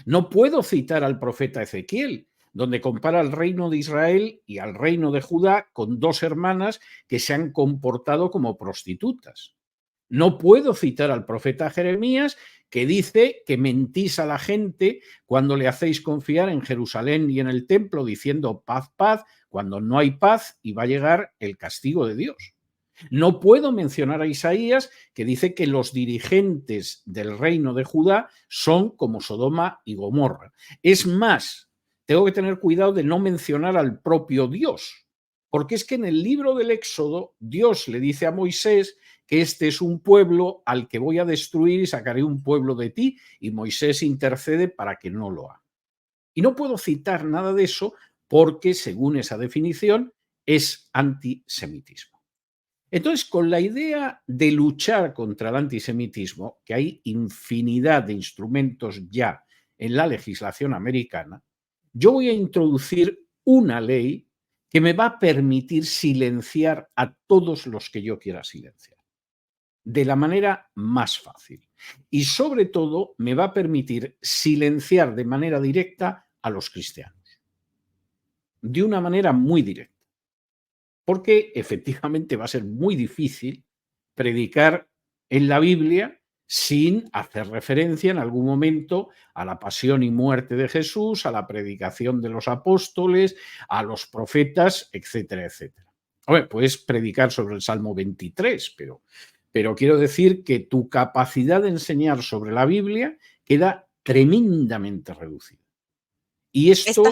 Speaker 4: No puedo citar al profeta Ezequiel, donde compara el reino de Israel y al reino de Judá con dos hermanas que se han comportado como prostitutas. No puedo citar al profeta Jeremías, que dice que mentís a la gente cuando le hacéis confiar en Jerusalén y en el templo, diciendo paz, paz, cuando no hay paz y va a llegar el castigo de Dios. No puedo mencionar a Isaías, que dice que los dirigentes del reino de Judá son como Sodoma y Gomorra. Es más, tengo que tener cuidado de no mencionar al propio Dios, porque es que en el libro del Éxodo Dios le dice a Moisés que este es un pueblo al que voy a destruir y sacaré un pueblo de ti, y Moisés intercede para que no lo haga. Y no puedo citar nada de eso porque, según esa definición, es antisemitismo. Entonces, con la idea de luchar contra el antisemitismo, que hay infinidad de instrumentos ya en la legislación americana, yo voy a introducir una ley que me va a permitir silenciar a todos los que yo quiera silenciar, de la manera más fácil. Y sobre todo me va a permitir silenciar de manera directa a los cristianos. De una manera muy directa. Porque efectivamente va a ser muy difícil predicar en la Biblia sin hacer referencia en algún momento a la pasión y muerte de Jesús, a la predicación de los apóstoles, a los profetas, etcétera, etcétera. Hombre, puedes predicar sobre el Salmo 23, pero quiero decir que tu capacidad de enseñar sobre la Biblia queda tremendamente reducida. Y esto...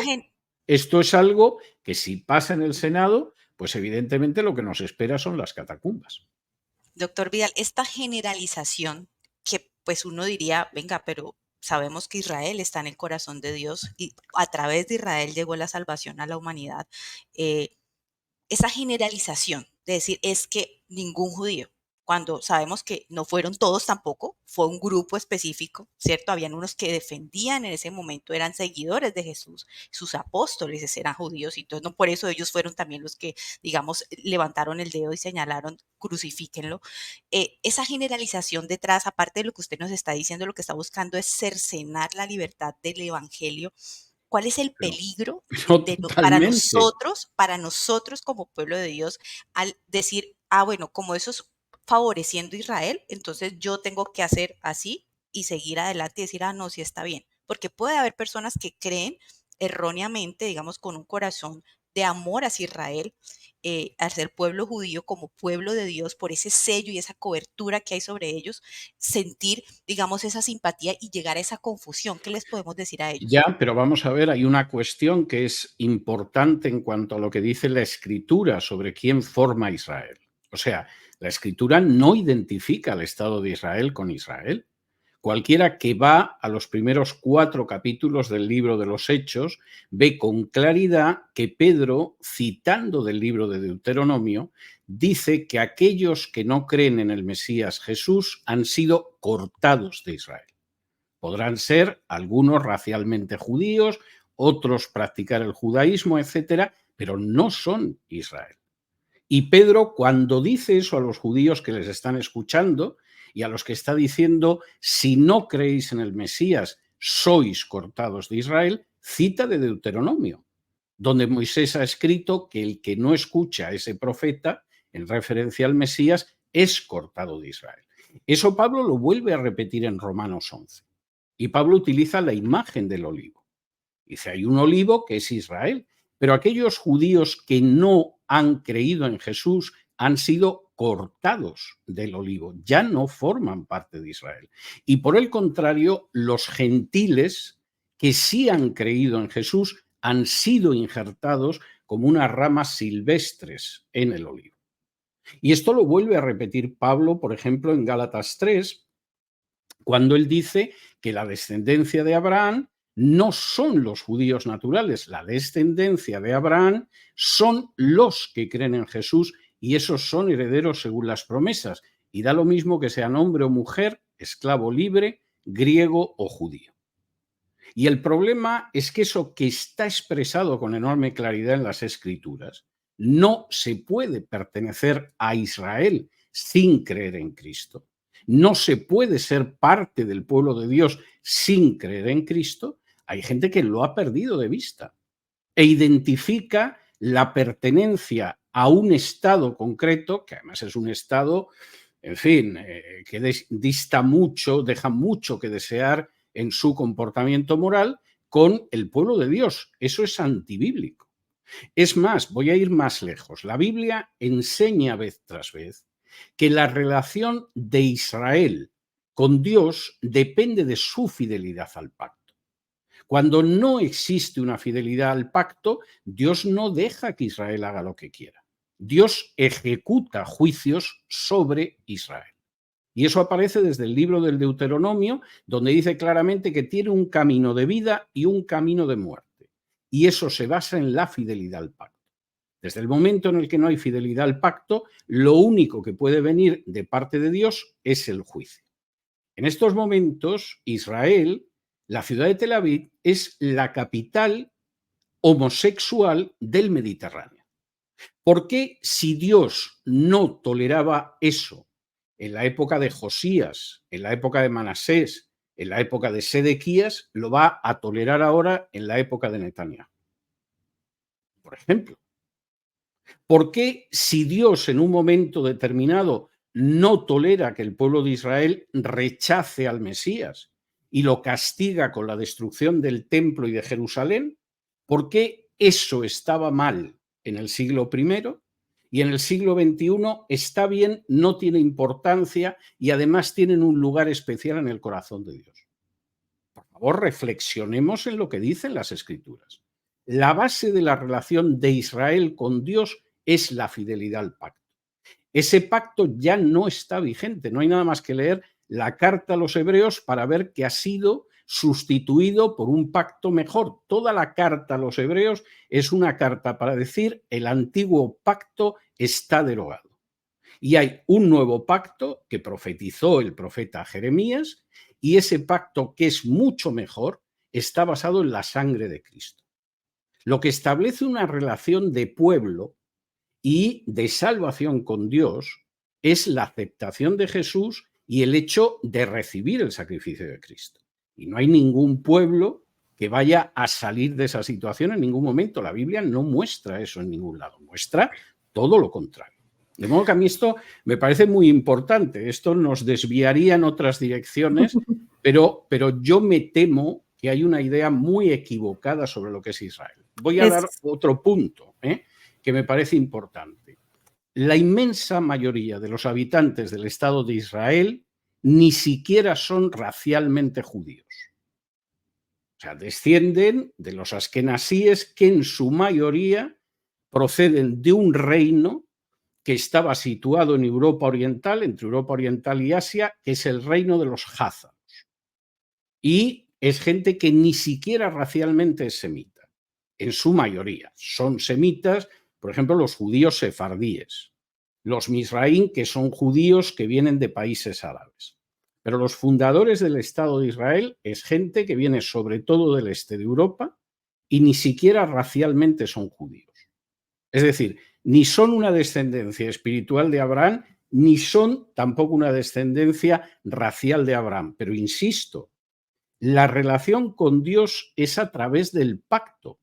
Speaker 4: Esto es algo que si pasa en el Senado, pues evidentemente lo que nos espera son las catacumbas.
Speaker 2: Doctor Vidal, esta generalización que pues uno diría, venga, pero sabemos que Israel está en el corazón de Dios y a través de Israel llegó la salvación a la humanidad. Esa generalización de decir es que ningún judío, cuando sabemos que no fueron todos tampoco, fue un grupo específico, ¿cierto? Habían unos que defendían en ese momento, eran seguidores de Jesús, sus apóstoles eran judíos y entonces no por eso ellos fueron también los que, digamos, levantaron el dedo y señalaron, crucifíquenlo. Esa generalización detrás, aparte de lo que usted nos está diciendo, lo que está buscando es cercenar la libertad del evangelio. ¿Cuál es el
Speaker 4: Pero,
Speaker 2: peligro
Speaker 4: pero totalmente.
Speaker 2: para nosotros como pueblo de Dios al decir, ah, bueno, como eso es favoreciendo a Israel, entonces yo tengo que hacer así y seguir adelante y decir, ah, no, sí está bien? Porque puede haber personas que creen erróneamente, digamos, con un corazón de amor hacia Israel, hacia el pueblo judío como pueblo de Dios, por ese sello y esa cobertura que hay sobre ellos, sentir, digamos, esa simpatía y llegar a esa confusión. ¿Qué les podemos decir a ellos?
Speaker 4: Ya, pero vamos a ver, hay una cuestión que es importante en cuanto a lo que dice la Escritura sobre quién forma Israel. O sea, la Escritura no identifica al Estado de Israel con Israel. Cualquiera que va a los primeros 4 capítulos del libro de los Hechos ve con claridad que Pedro, citando del libro de Deuteronomio, dice que aquellos que no creen en el Mesías Jesús han sido cortados de Israel. Podrán ser algunos racialmente judíos, otros practicar el judaísmo, etcétera, pero no son Israel. Y Pedro, cuando dice eso a los judíos que les están escuchando y a los que está diciendo, si no creéis en el Mesías, sois cortados de Israel, cita de Deuteronomio, donde Moisés ha escrito que el que no escucha a ese profeta, en referencia al Mesías, es cortado de Israel. Eso Pablo lo vuelve a repetir en Romanos 11. Y Pablo utiliza la imagen del olivo. Dice, hay un olivo que es Israel, pero aquellos judíos que no han creído en Jesús han sido cortados del olivo, ya no forman parte de Israel. Y por el contrario, los gentiles que sí han creído en Jesús han sido injertados como unas ramas silvestres en el olivo. Y esto lo vuelve a repetir Pablo, por ejemplo, en Gálatas 3, cuando él dice que la descendencia de Abraham no son los judíos naturales, la descendencia de Abraham son los que creen en Jesús y esos son herederos según las promesas. Y da lo mismo que sean hombre o mujer, esclavo libre, griego o judío. Y el problema es que eso que está expresado con enorme claridad en las Escrituras no se puede pertenecer a Israel sin creer en Cristo. No se puede ser parte del pueblo de Dios sin creer en Cristo. Hay gente que lo ha perdido de vista e identifica la pertenencia a un estado concreto, que además es un estado, en fin, que dista mucho, deja mucho que desear en su comportamiento moral con el pueblo de Dios. Eso es antibíblico. Es más, voy a ir más lejos. La Biblia enseña vez tras vez que la relación de Israel con Dios depende de su fidelidad al pacto. Cuando no existe una fidelidad al pacto, Dios no deja que Israel haga lo que quiera. Dios ejecuta juicios sobre Israel. Y eso aparece desde el libro del Deuteronomio, donde dice claramente que tiene un camino de vida y un camino de muerte. Y eso se basa en la fidelidad al pacto. Desde el momento en el que no hay fidelidad al pacto, lo único que puede venir de parte de Dios es el juicio. En estos momentos, Israel, la ciudad de Tel Aviv, es la capital homosexual del Mediterráneo. ¿Por qué, si Dios no toleraba eso en la época de Josías, en la época de Manasés, en la época de Sedequías, lo va a tolerar ahora en la época de Netanyahu? Por ejemplo. ¿Por qué, si Dios en un momento determinado no tolera que el pueblo de Israel rechace al Mesías y lo castiga con la destrucción del templo y de Jerusalén, por qué eso estaba mal en el siglo I y en el siglo XXI está bien, no tiene importancia y además tienen un lugar especial en el corazón de Dios? Por favor, reflexionemos en lo que dicen las Escrituras. La base de la relación de Israel con Dios es la fidelidad al pacto. Ese pacto ya no está vigente, no hay nada más que leer la carta a los hebreos para ver que ha sido sustituido por un pacto mejor. Toda la carta a los hebreos es una carta para decir el antiguo pacto está derogado. Y hay un nuevo pacto que profetizó el profeta Jeremías, y ese pacto, que es mucho mejor, está basado en la sangre de Cristo. Lo que establece una relación de pueblo y de salvación con Dios es la aceptación de Jesús y el hecho de recibir el sacrificio de Cristo. Y no hay ningún pueblo que vaya a salir de esa situación en ningún momento. La Biblia no muestra eso en ningún lado, muestra todo lo contrario. De modo que a mí esto me parece muy importante. Esto nos desviaría en otras direcciones, pero yo me temo que hay una idea muy equivocada sobre lo que es Israel. Voy a dar otro punto, que me parece importante. La inmensa mayoría de los habitantes del Estado de Israel ni siquiera son racialmente judíos. O sea, descienden de los askenasíes, que en su mayoría proceden de un reino que estaba situado en Europa Oriental, entre Europa Oriental y Asia, que es el reino de los jázaros. Y es gente que ni siquiera racialmente es semita. En su mayoría son semitas, por ejemplo, los judíos sefardíes, los misraín, que son judíos que vienen de países árabes. Pero los fundadores del Estado de Israel es gente que viene sobre todo del este de Europa y ni siquiera racialmente son judíos. Es decir, ni son una descendencia espiritual de Abraham, ni son tampoco una descendencia racial de Abraham. Pero insisto, la relación con Dios es a través del pacto.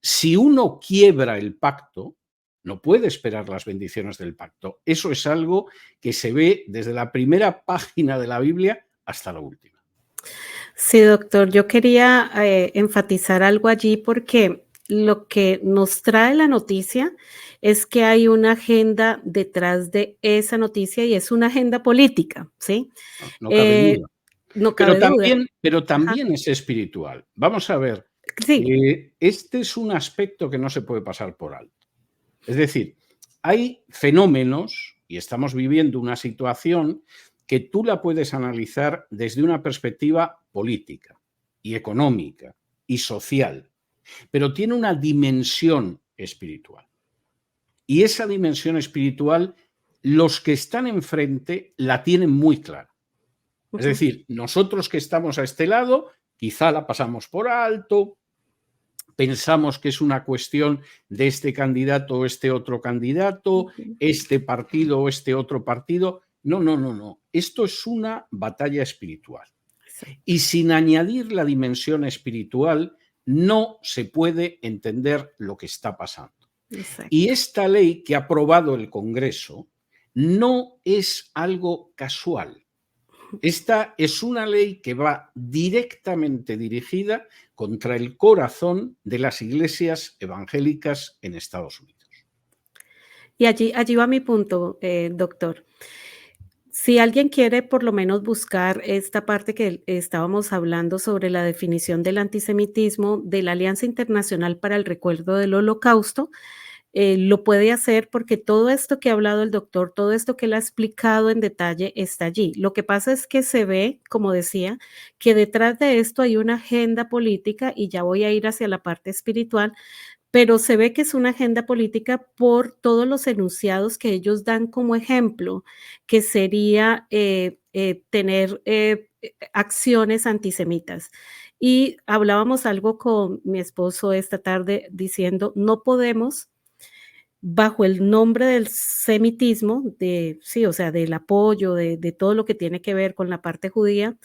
Speaker 4: Si uno quiebra el pacto, no puede esperar las bendiciones del pacto. Eso es algo que se ve desde la primera página de la Biblia hasta la última.
Speaker 5: Sí, doctor, yo quería enfatizar algo allí, porque lo que nos trae la noticia es que hay una agenda detrás de esa noticia, y es una agenda política, ¿sí?
Speaker 4: No cabe duda.
Speaker 5: No cabe duda.
Speaker 4: Pero también es espiritual. Vamos a ver.
Speaker 5: Sí.
Speaker 4: Este es un aspecto que no se puede pasar por alto. Es decir, hay fenómenos, y estamos viviendo una situación que tú la puedes analizar desde una perspectiva política y económica y social, pero tiene una dimensión espiritual. Y esa dimensión espiritual, los que están enfrente la tienen muy clara. Es decir, nosotros que estamos a este lado, quizá la pasamos por alto, pensamos que es una cuestión de este candidato o este otro candidato, este partido o este otro partido. No. Esto es una batalla espiritual. Y sin añadir la dimensión espiritual, no se puede entender lo que está pasando. Exacto. Y esta ley que ha aprobado el Congreso no es algo casual. Esta es una ley que va directamente dirigida contra el corazón de las iglesias evangélicas en Estados Unidos.
Speaker 5: Y allí va mi punto, doctor. Si alguien quiere por lo menos buscar esta parte que estábamos hablando sobre la definición del antisemitismo de la Alianza Internacional para el Recuerdo del Holocausto, lo puede hacer, porque todo esto que ha hablado el doctor, todo esto que él ha explicado en detalle está allí. Lo que pasa es que se ve, como decía, que detrás de esto hay una agenda política, y ya voy a ir hacia la parte espiritual, pero se ve que es una agenda política por todos los enunciados que ellos dan como ejemplo, que sería tener acciones antisemitas. Y hablábamos algo con mi esposo esta tarde diciendo, no podemos, bajo el nombre del semitismo, o sea, del apoyo, de todo lo que tiene que ver con la parte judía,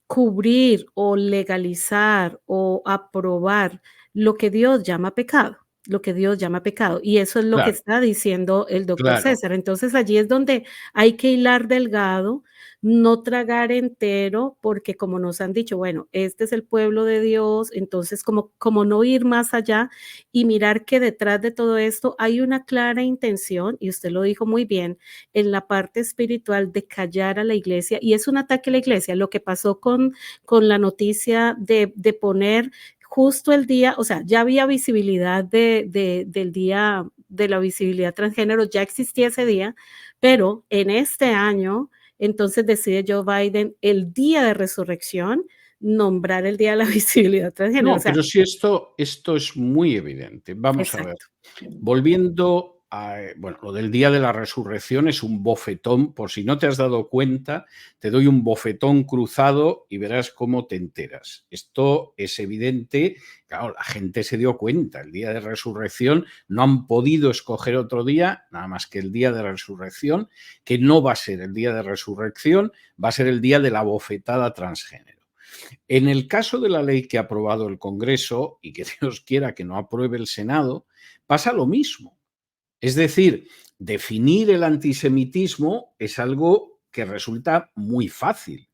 Speaker 5: cubrir o legalizar o aprobar lo que Dios llama pecado, y eso es lo que está diciendo el doctor César. Entonces allí es donde hay que hilar delgado, no tragar entero, porque como nos han dicho, bueno, este es el pueblo de Dios, entonces como no ir más allá y mirar que detrás de todo esto hay una clara intención, y usted lo dijo muy bien, en la parte espiritual, de callar a la iglesia, y es un ataque a la iglesia. Lo que pasó con la noticia de poner justo el día, o sea, ya había visibilidad del día de la visibilidad transgénero, ya existía ese día, pero en este año, entonces decide Joe Biden el día de resurrección nombrar el día de la visibilidad transgénero.
Speaker 4: No,
Speaker 5: O sea,
Speaker 4: pero sí, esto es muy evidente. Vamos a ver.
Speaker 5: exacto.
Speaker 4: Volviendo a, bueno, lo del día de la resurrección es un bofetón, por si no te has dado cuenta, te doy un bofetón cruzado y verás cómo te enteras. Esto es evidente, claro, la gente se dio cuenta, el día de resurrección no han podido escoger otro día, nada más que el día de resurrección, que no va a ser el día de resurrección, va a ser el día de la bofetada transgénero. En el caso de la ley que ha aprobado el Congreso y que Dios quiera que no apruebe el Senado, pasa lo mismo. Es decir, definir el antisemitismo es algo que resulta muy fácil.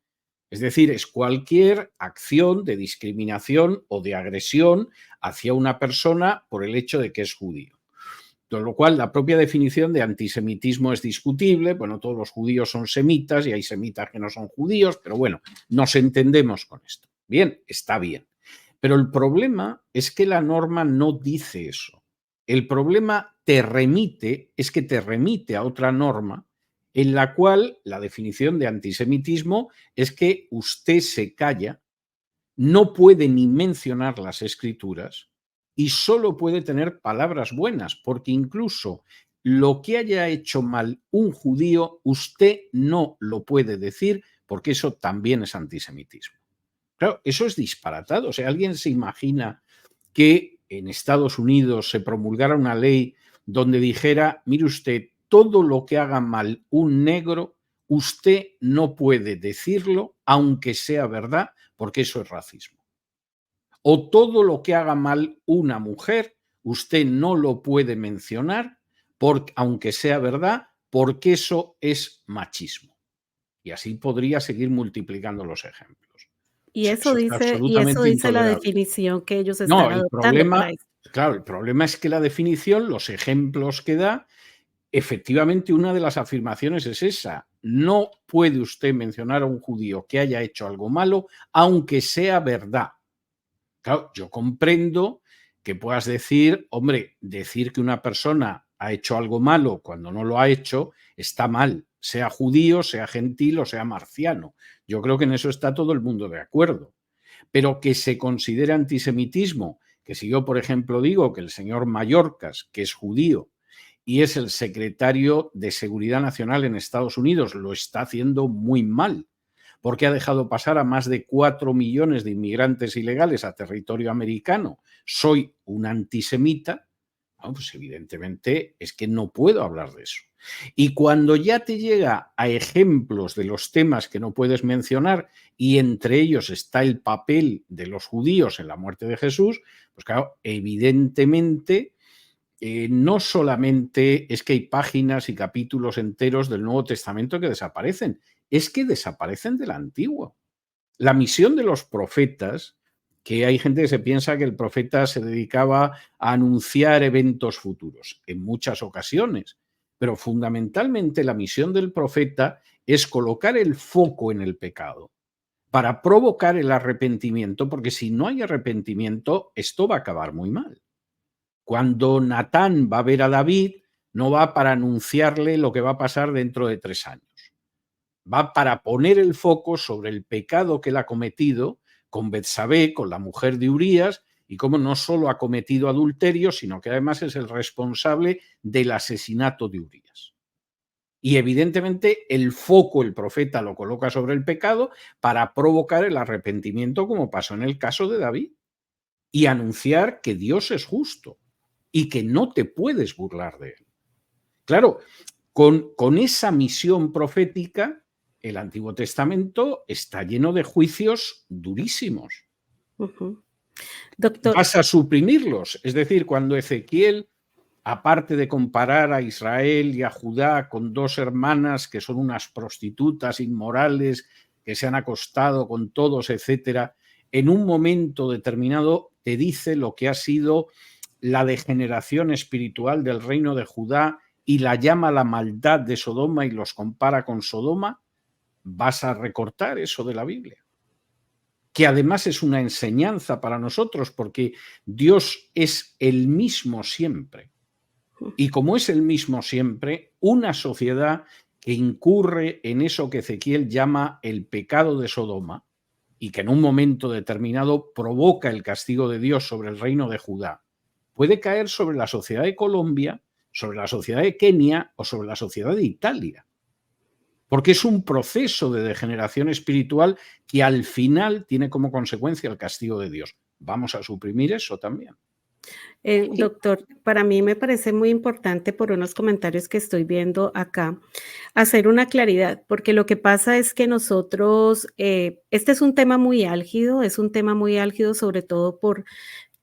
Speaker 4: Es decir, es cualquier acción de discriminación o de agresión hacia una persona por el hecho de que es judío. Con lo cual, la propia definición de antisemitismo es discutible. Bueno, todos los judíos son semitas y hay semitas que no son judíos, pero bueno, nos entendemos con esto. Bien, está bien. Pero el problema es que la norma no dice eso. El problema es que te remite a otra norma en la cual la definición de antisemitismo es que usted se calla, no puede ni mencionar las escrituras y solo puede tener palabras buenas, porque incluso lo que haya hecho mal un judío, usted no lo puede decir, porque eso también es antisemitismo. Claro, eso es disparatado. O sea, ¿alguien se imagina que en Estados Unidos se promulgara una ley donde dijera, mire usted, todo lo que haga mal un negro, usted no puede decirlo, aunque sea verdad, porque eso es racismo? O todo lo que haga mal una mujer, usted no lo puede mencionar, aunque sea verdad, porque eso es machismo. Y así podría seguir multiplicando los ejemplos.
Speaker 5: Y eso
Speaker 4: Eso es absolutamente
Speaker 5: dice la
Speaker 4: intolerable.
Speaker 5: definición que ellos
Speaker 4: No,
Speaker 5: están
Speaker 4: el
Speaker 5: adoptando para
Speaker 4: problema,
Speaker 5: eso.
Speaker 4: claro, el problema es que la definición, los ejemplos que da, efectivamente una de las afirmaciones es esa. No puede usted mencionar a un judío que haya hecho algo malo, aunque sea verdad. Claro, yo comprendo que puedas decir, hombre, decir que una persona ha hecho algo malo cuando no lo ha hecho está mal, sea judío, sea gentil o sea marciano. Yo creo que en eso está todo el mundo de acuerdo. Pero que se considere antisemitismo, que si yo, por ejemplo, digo que el señor Mayorkas, que es judío y es el secretario de Seguridad Nacional en Estados Unidos, lo está haciendo muy mal, porque ha dejado pasar a más de 4 millones de inmigrantes ilegales a territorio americano, soy un antisemita, no, pues evidentemente es que no puedo hablar de eso. Y cuando ya te llega a ejemplos de los temas que no puedes mencionar, y entre ellos está el papel de los judíos en la muerte de Jesús, pues claro, evidentemente no solamente es que hay páginas y capítulos enteros del Nuevo Testamento que desaparecen, es que desaparecen del Antiguo. La misión de los profetas, que hay gente que se piensa que el profeta se dedicaba a anunciar eventos futuros, en muchas ocasiones, pero fundamentalmente la misión del profeta es colocar el foco en el pecado para provocar el arrepentimiento, porque si no hay arrepentimiento, esto va a acabar muy mal. Cuando Natán va a ver a David, no va para anunciarle lo que va a pasar dentro de 3 años. Va para poner el foco sobre el pecado que él ha cometido con Betsabé, con la mujer de Urías, y cómo no solo ha cometido adulterio, sino que además es el responsable del asesinato de Urías. Y evidentemente el foco el profeta lo coloca sobre el pecado para provocar el arrepentimiento, como pasó en el caso de David, y anunciar que Dios es justo y que no te puedes burlar de él. Claro, con esa misión profética, el Antiguo Testamento está lleno de juicios durísimos.
Speaker 5: Doctor,
Speaker 4: Vas a suprimirlos. Es decir, cuando Ezequiel, aparte de comparar a Israel y a Judá con 2 hermanas que son unas prostitutas inmorales, que se han acostado con todos, etcétera, en un momento determinado te dice lo que ha sido la degeneración espiritual del reino de Judá y la llama la maldad de Sodoma y los compara con Sodoma, vas a recortar eso de la Biblia. que además es una enseñanza para nosotros, porque Dios es el mismo siempre. Y como es el mismo siempre, una sociedad que incurre en eso que Ezequiel llama el pecado de Sodoma y que en un momento determinado provoca el castigo de Dios sobre el reino de Judá, puede caer sobre la sociedad de Colombia, sobre la sociedad de Kenia o sobre la sociedad de Italia. Porque es un proceso de degeneración espiritual que al final tiene como consecuencia el castigo de Dios. Vamos a suprimir eso también.
Speaker 5: Doctor, para mí me parece muy importante por unos comentarios que estoy viendo acá, hacer una claridad, porque lo que pasa es que nosotros, este es un tema muy álgido, sobre todo por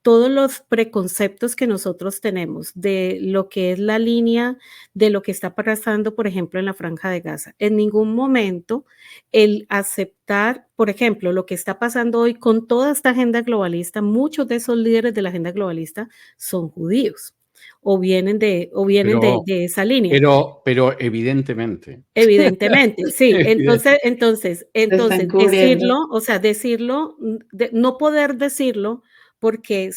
Speaker 5: todos los preconceptos que nosotros tenemos de lo que es la línea de lo que está pasando, por ejemplo, en la Franja de Gaza. En ningún momento el aceptar, por ejemplo, lo que está pasando hoy con toda esta agenda globalista, muchos de esos líderes de la agenda globalista son judíos o vienen de esa línea.
Speaker 4: Pero evidentemente.
Speaker 5: Evidentemente, sí.
Speaker 4: Evidente.
Speaker 5: Entonces
Speaker 3: están cubriendo.
Speaker 5: decirlo, no poder decirlo, porque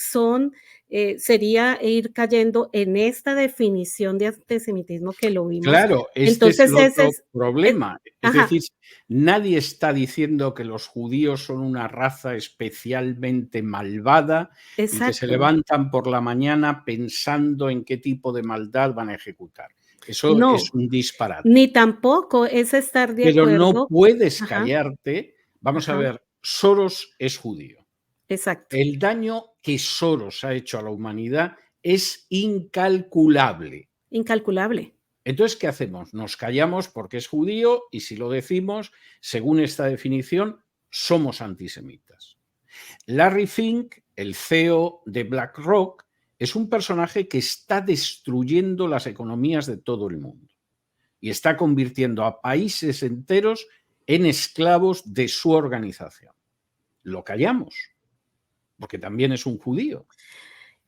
Speaker 5: sería ir cayendo en esta definición de antisemitismo que lo vimos.
Speaker 4: Claro, este es
Speaker 5: Entonces,
Speaker 4: el otro problema. Es
Speaker 5: ajá.
Speaker 4: decir, nadie está diciendo que los judíos son una raza especialmente malvada y que se
Speaker 5: Exacto.
Speaker 4: levantan por la mañana pensando en qué tipo de maldad van a ejecutar. Eso
Speaker 5: No,
Speaker 4: es un disparate.
Speaker 5: ni tampoco es estar de
Speaker 4: Pero no
Speaker 5: acuerdo.
Speaker 4: puedes
Speaker 5: Ajá,
Speaker 4: callarte. Vamos a
Speaker 5: ajá,
Speaker 4: ver, Soros es judío.
Speaker 5: exacto,
Speaker 4: El daño que Soros ha hecho a la humanidad es incalculable.
Speaker 5: incalculable.
Speaker 4: Entonces, ¿qué hacemos? Nos callamos porque es judío y si lo decimos, según esta definición, somos antisemitas. Larry Fink, el CEO de BlackRock, es un personaje que está destruyendo las economías de todo el mundo y está convirtiendo a países enteros en esclavos de su organización. Lo callamos, porque también es un judío.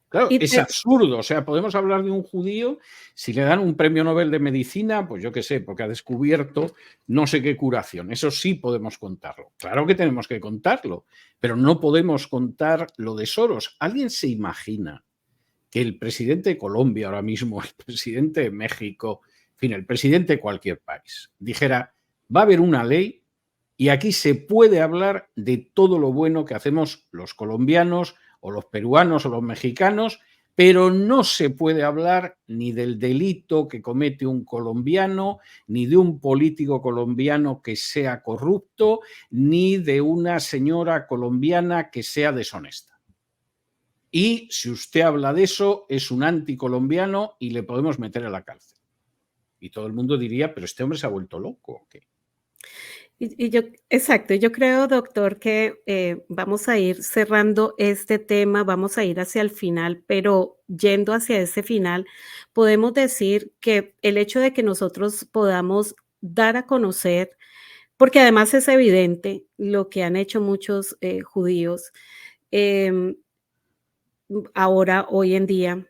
Speaker 4: Claro,
Speaker 5: Y
Speaker 4: es absurdo. O sea, podemos hablar de un judío, si le dan un premio Nobel de Medicina, pues yo qué sé, porque ha descubierto no sé qué curación. Eso sí podemos contarlo. Claro que tenemos que contarlo, pero no podemos contar lo de Soros. ¿Alguien se imagina que el presidente de Colombia ahora mismo, el presidente de México, en fin, el presidente de cualquier país, dijera, va a haber una ley y aquí se puede hablar de todo lo bueno que hacemos los colombianos o los peruanos o los mexicanos, pero no se puede hablar ni del delito que comete un colombiano, ni de un político colombiano que sea corrupto, ni de una señora colombiana que sea deshonesta? Y si usted habla de eso, es un anticolombiano y le podemos meter a la cárcel. Y todo el mundo diría, pero este hombre se ha vuelto loco, ¿o qué?
Speaker 5: Exacto, yo creo, doctor, que vamos a ir cerrando este tema, vamos a ir hacia el final, pero yendo hacia ese final, podemos decir que el hecho de que nosotros podamos dar a conocer, porque además es evidente lo que han hecho muchos judíos em, ahora, hoy en día.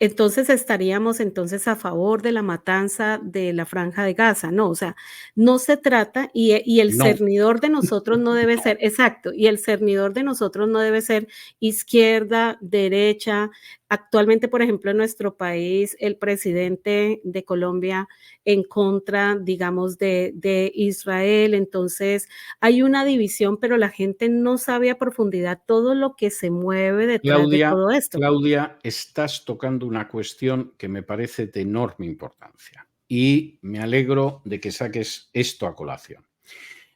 Speaker 5: Entonces, ¿estaríamos entonces a favor de la matanza de la Franja de Gaza? No, o sea, no se trata y el
Speaker 4: No.
Speaker 5: cernidor de nosotros no debe ser exacto, y el cernidor de nosotros no debe ser izquierda, derecha. Actualmente, por ejemplo, en nuestro país, el presidente de Colombia en contra, digamos, de Israel. Entonces, hay una división, pero la gente no sabe a profundidad todo lo que se mueve detrás de todo esto.
Speaker 4: Claudia, estás tocando una cuestión que me parece de enorme importancia y me alegro de que saques esto a colación.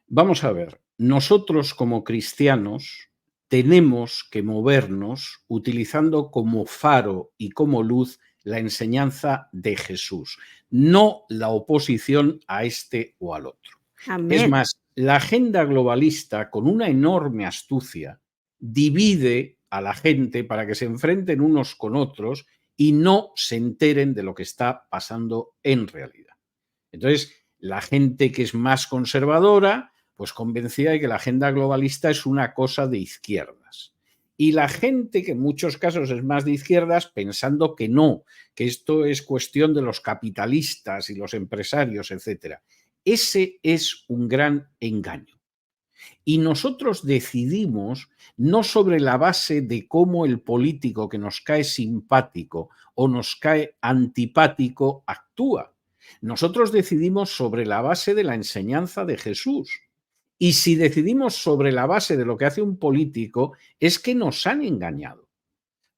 Speaker 4: Vamos a ver, nosotros como cristianos tenemos que movernos utilizando como faro y como luz la enseñanza de Jesús, no la oposición a este o al otro.
Speaker 5: Amén.
Speaker 4: Es más, la agenda globalista, con una enorme astucia, divide a la gente para que se enfrenten unos con otros y no se enteren de lo que está pasando en realidad. Entonces, la gente que es más conservadora, pues convencida de que la agenda globalista es una cosa de izquierdas. Y la gente que en muchos casos es más de izquierdas pensando que no, que esto es cuestión de los capitalistas y los empresarios, etc. Ese es un gran engaño. Y nosotros decidimos no sobre la base de cómo el político que nos cae simpático o nos cae antipático actúa. Nosotros decidimos sobre la base de la enseñanza de Jesús. Y si decidimos sobre la base de lo que hace un político, es que nos han engañado.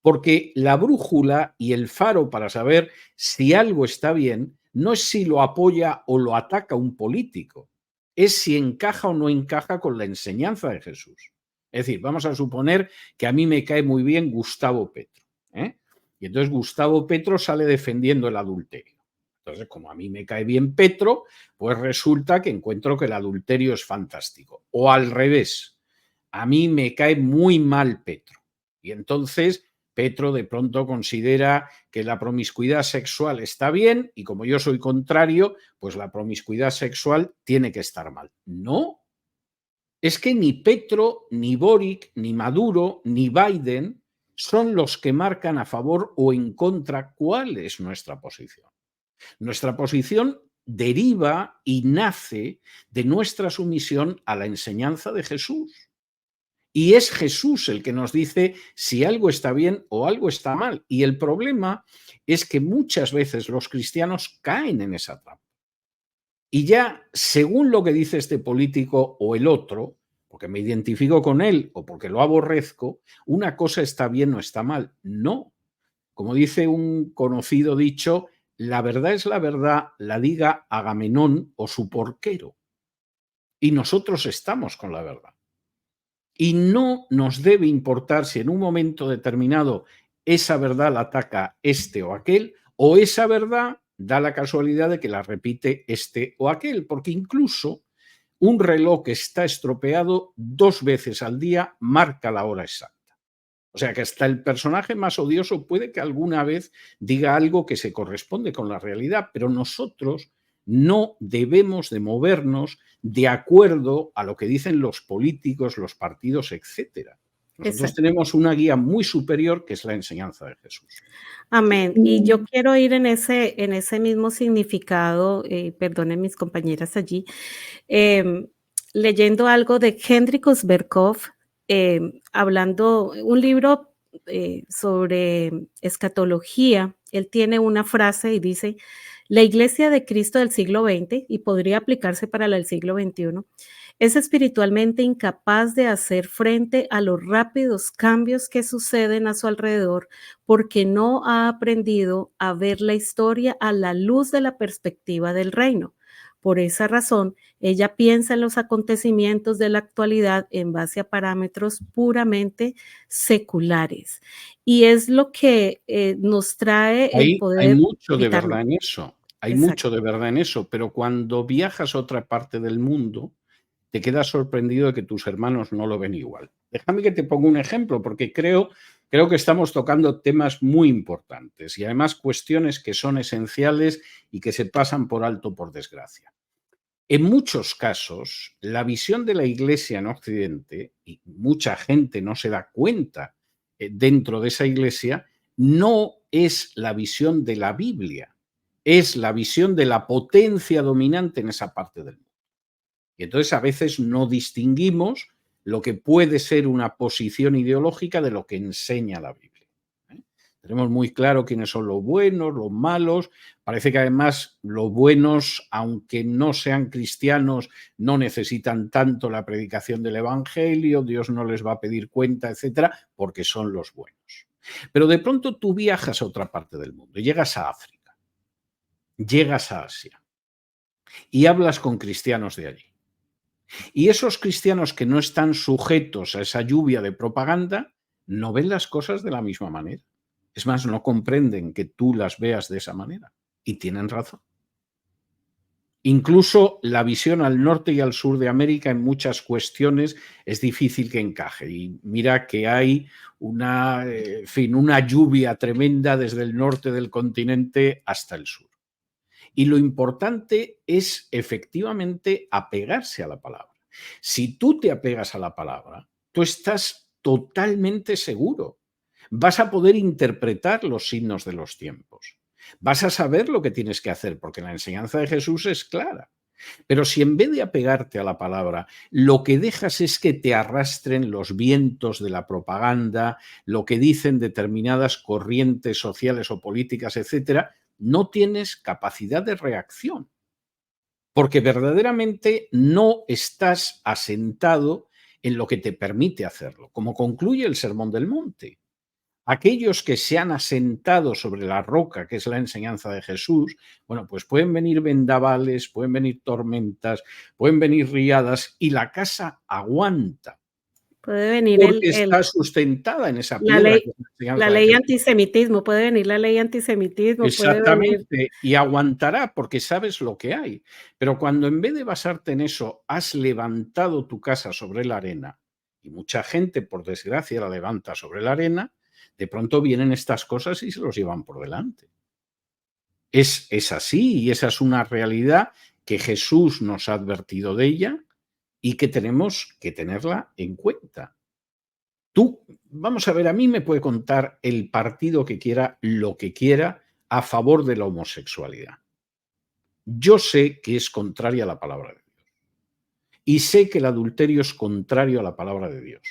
Speaker 4: Porque la brújula y el faro para saber si algo está bien no es si lo apoya o lo ataca un político, es si encaja o no encaja con la enseñanza de Jesús. Es decir, vamos a suponer que a mí me cae muy bien Gustavo Petro, ¿eh? Y entonces Gustavo Petro sale defendiendo el adulterio. Entonces, como a mí me cae bien Petro, pues resulta que encuentro que el adulterio es fantástico. O al revés, a mí me cae muy mal Petro. Y entonces Petro de pronto considera que la promiscuidad sexual está bien y como yo soy contrario, pues la promiscuidad sexual tiene que estar mal. No, es que ni Petro, ni Boric, ni Maduro, ni Biden son los que marcan a favor o en contra cuál es nuestra posición. Nuestra posición deriva y nace de nuestra sumisión a la enseñanza de Jesús. Y es Jesús el que nos dice si algo está bien o algo está mal. Y el problema es que muchas veces los cristianos caen en esa trampa. Y ya, según lo que dice este político o el otro, porque me identifico con él o porque lo aborrezco, una cosa está bien o está mal. No. Como dice un conocido dicho, la verdad es la verdad, la diga Agamenón o su porquero. Y nosotros estamos con la verdad. Y no nos debe importar si en un momento determinado esa verdad la ataca este o aquel, o esa verdad da la casualidad de que la repite este o aquel, porque incluso un reloj que está estropeado 2 veces al día marca la hora exacta. O sea que hasta el personaje más odioso puede que alguna vez diga algo que se corresponde con la realidad, pero nosotros no debemos de movernos de acuerdo a lo que dicen los políticos, los partidos, etcétera. Nosotros
Speaker 5: Exacto.
Speaker 4: tenemos una guía muy superior que es la enseñanza de Jesús.
Speaker 5: Amén. Y yo quiero ir en ese mismo significado, perdonen mis compañeras allí, leyendo algo de Hendrikus Berkov, hablando un libro sobre escatología. Él tiene una frase y dice: la Iglesia de Cristo del siglo XX, y podría aplicarse para la del siglo XXI, es espiritualmente incapaz de hacer frente a los rápidos cambios que suceden a su alrededor porque no ha aprendido a ver la historia a la luz de la perspectiva del reino. Por esa razón, ella piensa en los acontecimientos de la actualidad en base a parámetros puramente seculares. Y es lo que nos trae el
Speaker 4: Hay
Speaker 5: poder
Speaker 4: mucho de
Speaker 5: evitarlo.
Speaker 4: verdad en eso, hay
Speaker 5: Exacto.
Speaker 4: mucho de verdad en eso, pero cuando viajas a otra parte del mundo, te quedas sorprendido de que tus hermanos no lo ven igual. Déjame que te ponga un ejemplo, porque creo que estamos tocando temas muy importantes y además cuestiones que son esenciales y que se pasan por alto, por desgracia. En muchos casos, la visión de la Iglesia en Occidente, y mucha gente no se da cuenta dentro de esa Iglesia, no es la visión de la Biblia, es la visión de la potencia dominante en esa parte del mundo. Y entonces a veces no distinguimos lo que puede ser una posición ideológica de lo que enseña la Biblia. Tenemos muy claro quiénes son los buenos, los malos. Parece que además los buenos, aunque no sean cristianos, no necesitan tanto la predicación del Evangelio, Dios no les va a pedir cuenta, etcétera, porque son los buenos. Pero de pronto tú viajas a otra parte del mundo, llegas a África, llegas a Asia y hablas con cristianos de allí. Y esos cristianos que no están sujetos a esa lluvia de propaganda no ven las cosas de la misma manera. Es más, no comprenden que tú las veas de esa manera. Y tienen razón. Incluso la visión al norte y al sur de América en muchas cuestiones es difícil que encaje. Y mira que hay una lluvia tremenda desde el norte del continente hasta el sur. Y lo importante es efectivamente apegarse a la palabra. Si tú te apegas a la palabra, tú estás totalmente seguro. Vas a poder interpretar los signos de los tiempos. Vas a saber lo que tienes que hacer, porque la enseñanza de Jesús es clara. Pero si en vez de apegarte a la palabra, lo que dejas es que te arrastren los vientos de la propaganda, lo que dicen determinadas corrientes sociales o políticas, etcétera, no tienes capacidad de reacción, porque verdaderamente no estás asentado en lo que te permite hacerlo, como concluye el Sermón del Monte. Aquellos que se han asentado sobre la roca, que es la enseñanza de Jesús, bueno, pues pueden venir vendavales, pueden venir tormentas, pueden venir riadas y la casa aguanta.
Speaker 5: Puede venir
Speaker 4: Porque está sustentada en esa
Speaker 5: la
Speaker 4: piedra.
Speaker 5: ley,
Speaker 4: Que es la enseñanza
Speaker 5: la
Speaker 4: de
Speaker 5: ley
Speaker 4: Jesús.
Speaker 5: antisemitismo, puede venir la ley antisemitismo, puede venir.
Speaker 4: Exactamente, y aguantará porque sabes lo que hay. Pero cuando en vez de basarte en eso, has levantado tu casa sobre la arena, y mucha gente, por desgracia, la levanta sobre la arena, de pronto vienen estas cosas y se los llevan por delante. Es así, y esa es una realidad que Jesús nos ha advertido de ella y que tenemos que tenerla en cuenta. Tú, vamos a ver, a mí me puede contar el partido que quiera, lo que quiera, a favor de la homosexualidad. Yo sé que es contraria a la palabra de Dios. Y sé que el adulterio es contrario a la palabra de Dios.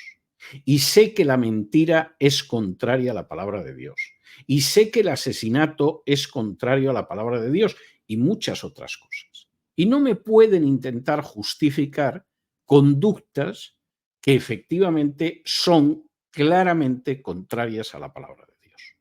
Speaker 4: Y sé que la mentira es contraria a la palabra de Dios. Y sé que el asesinato es contrario a la palabra de Dios y muchas otras cosas. Y no me pueden intentar justificar conductas que efectivamente son claramente contrarias a la palabra de Dios.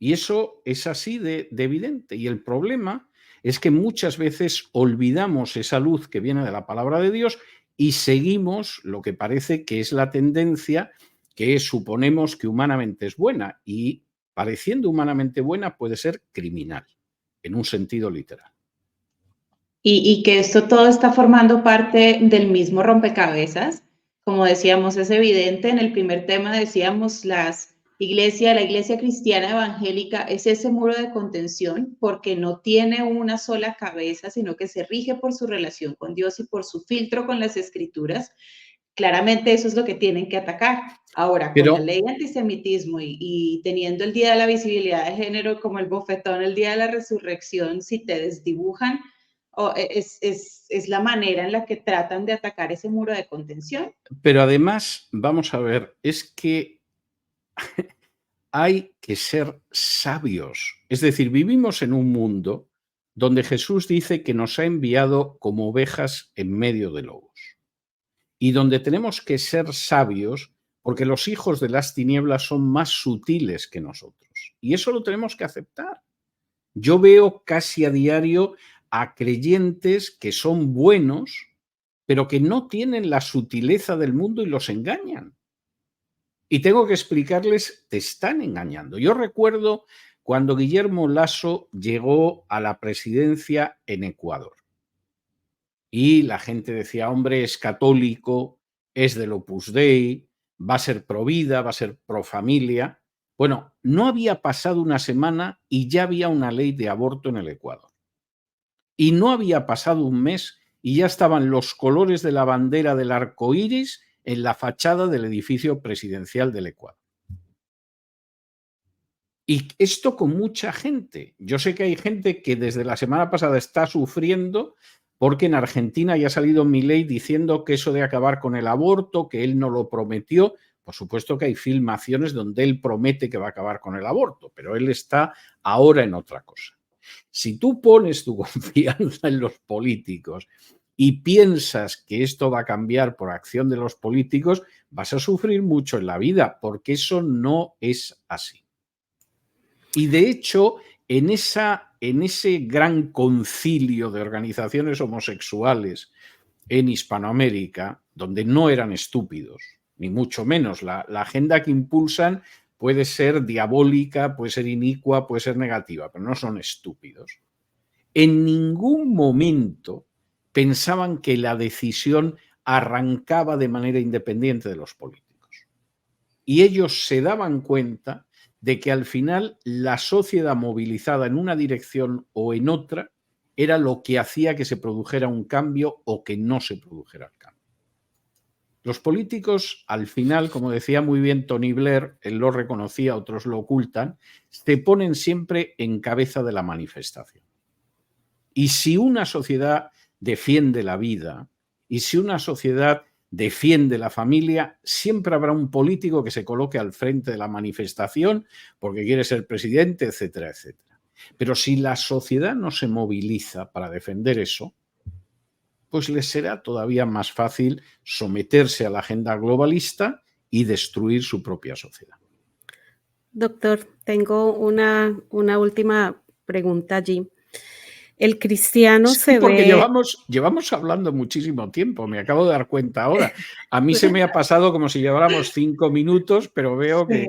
Speaker 4: Y eso es así de evidente. Y el problema es que muchas veces olvidamos esa luz que viene de la palabra de Dios y seguimos lo que parece que es la tendencia que suponemos que humanamente es buena, y pareciendo humanamente buena puede ser criminal, en un sentido literal.
Speaker 3: Y que esto todo está formando parte del mismo rompecabezas. Como decíamos, es evidente, en el primer tema decíamos, la iglesia cristiana evangélica es ese muro de contención porque no tiene una sola cabeza, sino que se rige por su relación con Dios y por su filtro con las escrituras. Claramente eso es lo que tienen que atacar. Ahora, con la ley de antisemitismo y teniendo el Día de la Visibilidad de Género como el bofetón, el Día de la Resurrección, si te desdibujan, es la manera en la que tratan de atacar ese muro de contención.
Speaker 4: Pero además, vamos a ver, es que hay que ser sabios. Es decir, vivimos en un mundo donde Jesús dice que nos ha enviado como ovejas en medio de lobos. Y donde tenemos que ser sabios porque los hijos de las tinieblas son más sutiles que nosotros. Y eso lo tenemos que aceptar. Yo veo casi a diario a creyentes que son buenos, pero que no tienen la sutileza del mundo y los engañan. Y tengo que explicarles, te están engañando. Yo recuerdo cuando Guillermo Lasso llegó a la presidencia en Ecuador. Y la gente decía, hombre, es católico, es del Opus Dei, va a ser pro vida, va a ser pro familia. Bueno, no había pasado una semana y ya había una ley de aborto en el Ecuador. Y no había pasado un mes y ya estaban los colores de la bandera del arco iris en la fachada del edificio presidencial del Ecuador. Y esto con mucha gente. Yo sé que hay gente que desde la semana pasada está sufriendo porque en Argentina ya ha salido Milei diciendo que eso de acabar con el aborto, que él no lo prometió. Por supuesto que hay filmaciones donde él promete que va a acabar con el aborto, pero él está ahora en otra cosa. Si tú pones tu confianza en los políticos y piensas que esto va a cambiar por acción de los políticos, vas a sufrir mucho en la vida, porque eso no es así. Y de hecho, en ese gran concilio de organizaciones homosexuales en Hispanoamérica, donde no eran estúpidos, ni mucho menos, la agenda que impulsan puede ser diabólica, puede ser inicua, puede ser negativa, pero no son estúpidos. En ningún momento pensaban que la decisión arrancaba de manera independiente de los políticos. Y ellos se daban cuenta de que al final la sociedad movilizada en una dirección o en otra era lo que hacía que se produjera un cambio o que no se produjera el cambio. Los políticos, al final, como decía muy bien Tony Blair, él lo reconocía, otros lo ocultan, se ponen siempre en cabeza de la manifestación. Y si una sociedad defiende la vida y si una sociedad defiende la familia, siempre habrá un político que se coloque al frente de la manifestación porque quiere ser presidente, etcétera, etcétera. Pero si la sociedad no se moviliza para defender eso, pues les será todavía más fácil someterse a la agenda globalista y destruir su propia sociedad.
Speaker 5: Doctor, tengo una última pregunta allí. El cristiano
Speaker 4: Sí,
Speaker 5: se
Speaker 4: porque
Speaker 5: ve...
Speaker 4: llevamos hablando muchísimo tiempo, me acabo de dar cuenta ahora. A mí se me ha pasado como si lleváramos 5 minutos, pero veo que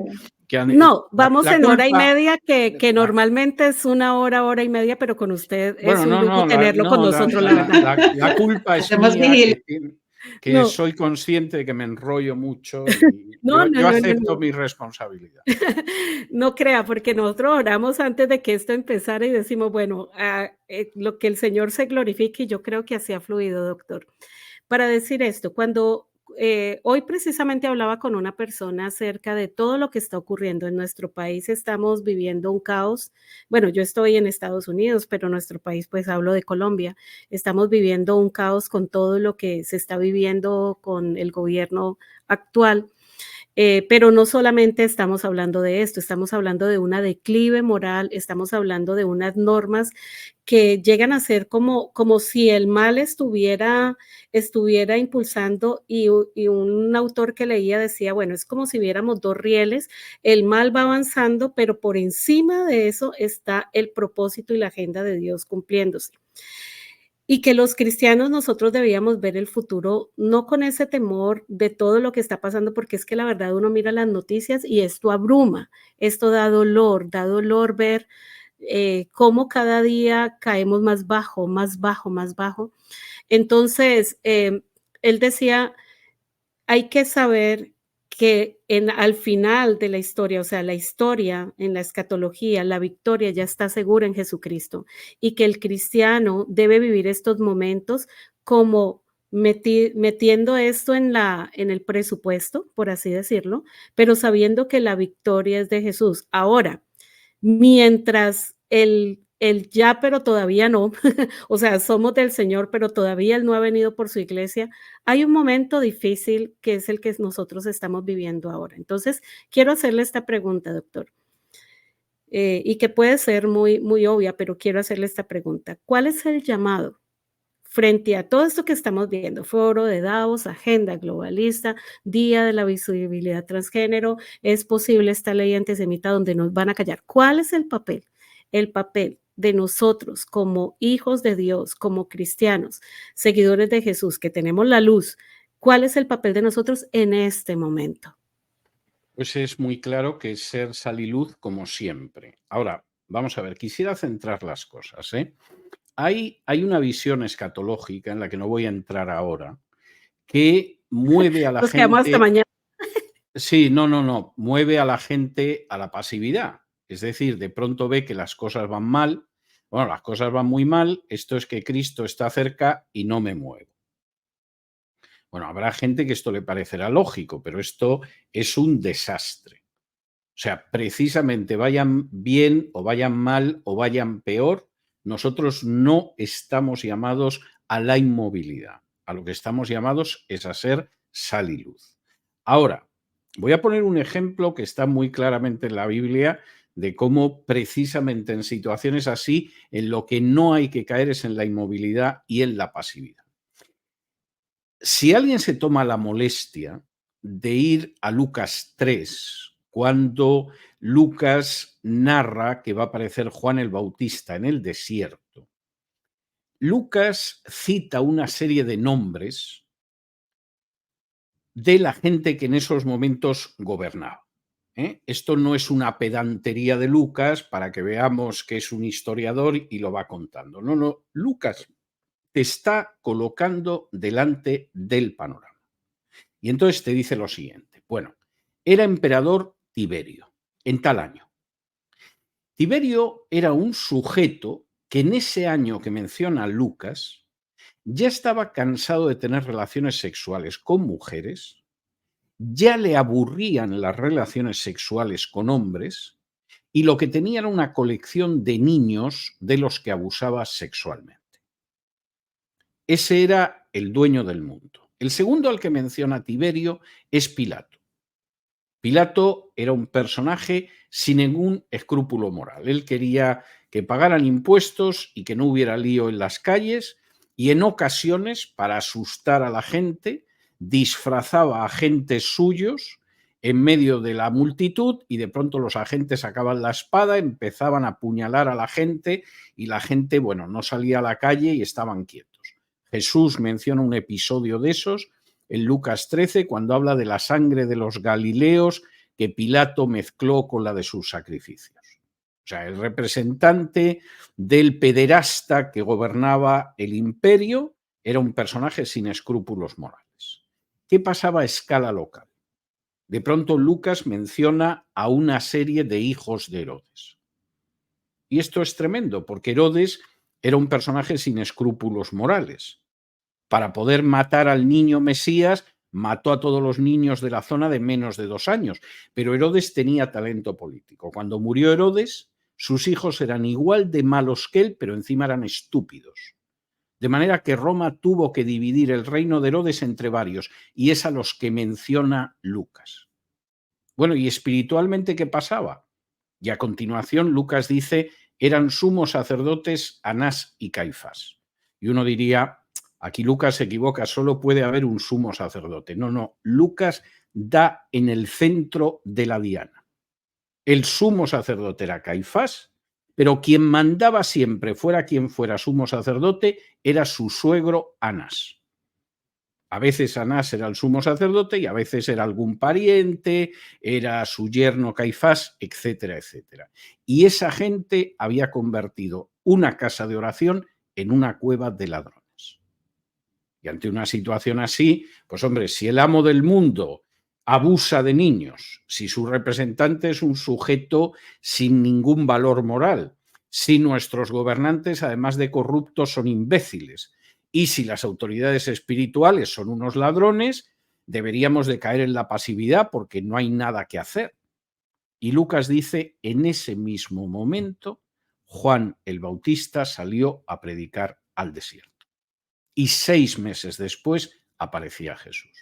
Speaker 5: No, vamos en hora y
Speaker 4: culpa...
Speaker 5: media, que normalmente es una hora y media, pero con usted es un lujo tenerlo con nosotros, la verdad.
Speaker 4: La culpa es
Speaker 3: Hacemos
Speaker 4: mía,
Speaker 3: vigilia.
Speaker 4: que
Speaker 5: No.
Speaker 4: soy consciente de que me enrollo mucho y yo acepto mi responsabilidad.
Speaker 5: No crea, porque nosotros oramos antes de que esto empezara y decimos, bueno, lo que el Señor se glorifique, y yo creo que así ha fluido, doctor. Para decir esto, cuando hoy precisamente hablaba con una persona acerca de todo lo que está ocurriendo en nuestro país, estamos viviendo un caos. Bueno, yo estoy en Estados Unidos, pero nuestro país, pues hablo de Colombia, estamos viviendo un caos con todo lo que se está viviendo con el gobierno actual. Pero no solamente estamos hablando de esto, estamos hablando de una declive moral, estamos hablando de unas normas que llegan a ser como si el mal estuviera impulsando y un autor que leía decía, bueno, es como si viéramos 2 rieles, el mal va avanzando, pero por encima de eso está el propósito y la agenda de Dios cumpliéndose. Y que los cristianos nosotros debíamos ver el futuro no con ese temor de todo lo que está pasando, porque es que la verdad uno mira las noticias y esto abruma, esto da dolor ver cómo cada día caemos más bajo, más bajo, más bajo. Entonces, él decía, hay que saber que al final de la historia, o sea, la historia en la escatología, la victoria ya está segura en Jesucristo y que el cristiano debe vivir estos momentos como metiendo esto en el presupuesto, por así decirlo, pero sabiendo que la victoria es de Jesús. Ahora, mientras el ya, pero todavía no, o sea, somos del Señor, pero todavía Él no ha venido por su iglesia, hay un momento difícil que es el que nosotros estamos viviendo ahora. Entonces, quiero hacerle esta pregunta, doctor, y que puede ser muy, muy obvia, pero quiero hacerle esta pregunta. ¿Cuál es el llamado frente a todo esto que estamos viendo? Foro de Davos, agenda globalista, Día de la Visibilidad Transgénero, es posible esta ley antisemita donde nos van a callar. ¿Cuál es el papel? El papel de nosotros como hijos de Dios, como cristianos, seguidores de Jesús, que tenemos la luz. ¿Cuál es el papel de nosotros en este momento?
Speaker 4: Pues es muy claro que es ser sal y luz como siempre. Ahora, vamos a ver, quisiera centrar las cosas, ¿eh? Hay una visión escatológica en la que no voy a entrar ahora, que mueve a la
Speaker 5: Nos quedamos hasta
Speaker 4: gente.
Speaker 5: mañana.
Speaker 4: Sí, no, mueve a la gente a la pasividad. Es decir, de pronto ve que las cosas van mal. Bueno, las cosas van muy mal, esto es que Cristo está cerca y no me muevo. Bueno, habrá gente que esto le parecerá lógico, pero esto es un desastre. O sea, precisamente vayan bien o vayan mal o vayan peor, nosotros no estamos llamados a la inmovilidad. A lo que estamos llamados es a ser sal y luz. Ahora, voy a poner un ejemplo que está muy claramente en la Biblia de cómo precisamente en situaciones así, en lo que no hay que caer es en la inmovilidad y en la pasividad. Si alguien se toma la molestia de ir a Lucas 3, cuando Lucas narra que va a aparecer Juan el Bautista en el desierto, Lucas cita una serie de nombres de la gente que en esos momentos gobernaba. Esto no es una pedantería de Lucas para que veamos que es un historiador y lo va contando. No, Lucas te está colocando delante del panorama. Y entonces te dice lo siguiente. Bueno, era emperador Tiberio, en tal año. Tiberio era un sujeto que en ese año que menciona Lucas ya estaba cansado de tener relaciones sexuales con mujeres, ya le aburrían las relaciones sexuales con hombres y lo que tenía era una colección de niños de los que abusaba sexualmente. Ese era el dueño del mundo. El segundo al que menciona Tiberio es Pilato. Pilato era un personaje sin ningún escrúpulo moral. Él quería que pagaran impuestos y que no hubiera lío en las calles, y en ocasiones, para asustar a la gente, disfrazaba a agentes suyos en medio de la multitud, y de pronto los agentes sacaban la espada, empezaban a apuñalar a la gente, y la gente, bueno, no salía a la calle y estaban quietos. Jesús menciona un episodio de esos en Lucas 13, cuando habla de la sangre de los galileos que Pilato mezcló con la de sus sacrificios. O sea, el representante del pederasta que gobernaba el imperio era un personaje sin escrúpulos morales. ¿Qué pasaba a escala local? De pronto Lucas menciona a una serie de hijos de Herodes. Y esto es tremendo, porque Herodes era un personaje sin escrúpulos morales. Para poder matar al niño Mesías, mató a todos los niños de la zona de menos de 2 años. Pero Herodes tenía talento político. Cuando murió Herodes, sus hijos eran igual de malos que él, pero encima eran estúpidos. De manera que Roma tuvo que dividir el reino de Herodes entre varios, y es a los que menciona Lucas. Bueno, ¿y espiritualmente qué pasaba? Y a continuación Lucas dice, eran sumos sacerdotes Anás y Caifás. Y uno diría, aquí Lucas se equivoca, solo puede haber un sumo sacerdote. No, Lucas da en el centro de la diana. El sumo sacerdote era Caifás, pero quien mandaba siempre, fuera quien fuera sumo sacerdote, era su suegro Anás. A veces Anás era el sumo sacerdote y a veces era algún pariente, era su yerno Caifás, etcétera, etcétera. Y esa gente había convertido una casa de oración en una cueva de ladrones. Y ante una situación así, pues hombre, si el amo del mundo abusa de niños, si su representante es un sujeto sin ningún valor moral, si nuestros gobernantes, además de corruptos, son imbéciles, y si las autoridades espirituales son unos ladrones, deberíamos de caer en la pasividad porque no hay nada que hacer. Y Lucas dice, en ese mismo momento, Juan el Bautista salió a predicar al desierto. Y 6 meses después aparecía Jesús.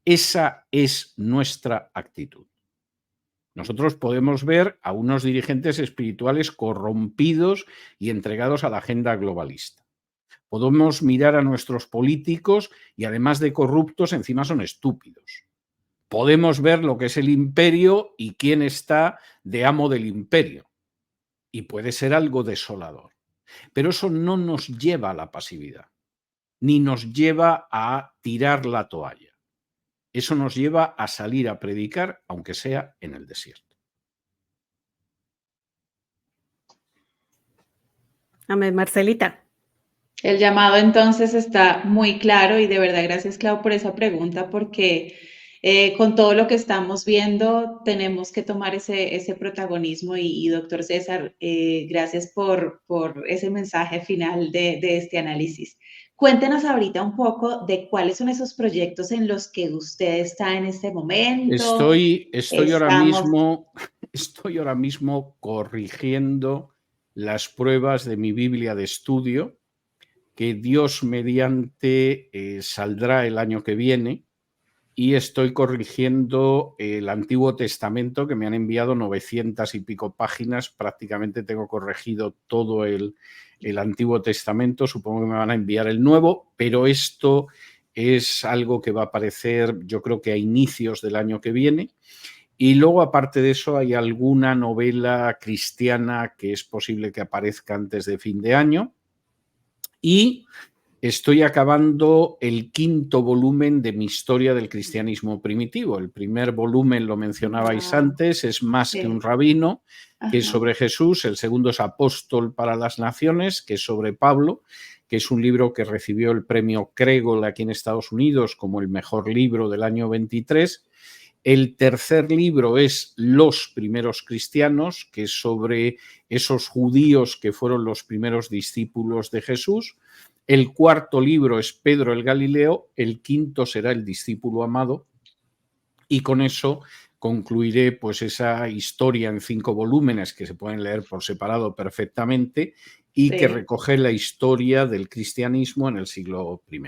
Speaker 4: Esa es nuestra actitud. Nosotros podemos ver a unos dirigentes espirituales corrompidos y entregados a la agenda globalista. Podemos mirar a nuestros políticos y además de corruptos, encima son estúpidos. Podemos ver lo que es el imperio y quién está de amo del imperio. Y puede ser algo desolador. Pero eso no nos lleva a la pasividad, ni nos lleva a tirar la toalla. Eso nos lleva a salir a predicar, aunque sea en el desierto.
Speaker 5: Amén, Marcelita.
Speaker 3: El llamado entonces está muy claro y de verdad gracias, Clau, por esa pregunta, porque con todo lo que estamos viendo tenemos que tomar ese protagonismo y doctor César, gracias por ese mensaje final de este análisis. Cuéntenos ahorita un poco de cuáles son esos proyectos en los que usted está en este momento.
Speaker 4: Estoy ahora mismo corrigiendo las pruebas de mi Biblia de estudio, que Dios mediante saldrá el año que viene, y estoy corrigiendo el Antiguo Testamento, que me han enviado 900 y pico páginas, prácticamente tengo corregido todo el Antiguo Testamento, supongo que me van a enviar el Nuevo, pero esto es algo que va a aparecer yo creo que a inicios del año que viene. Y luego, aparte de eso, hay alguna novela cristiana que es posible que aparezca antes de fin de año. Y estoy acabando el 5º volumen de mi historia del cristianismo primitivo. El primer volumen, lo mencionabais antes, es Más que un rabino, que es sobre Jesús. El segundo es Apóstol para las Naciones, que es sobre Pablo, que es un libro que recibió el premio Kregel aquí en Estados Unidos como el mejor libro del año 23. El tercer libro es Los primeros cristianos, que es sobre esos judíos que fueron los primeros discípulos de Jesús. El cuarto libro es Pedro el Galileo. El quinto será El discípulo amado. Y con eso concluiré pues esa historia en 5 volúmenes que se pueden leer por separado perfectamente. y que recoge la historia del cristianismo en el siglo I.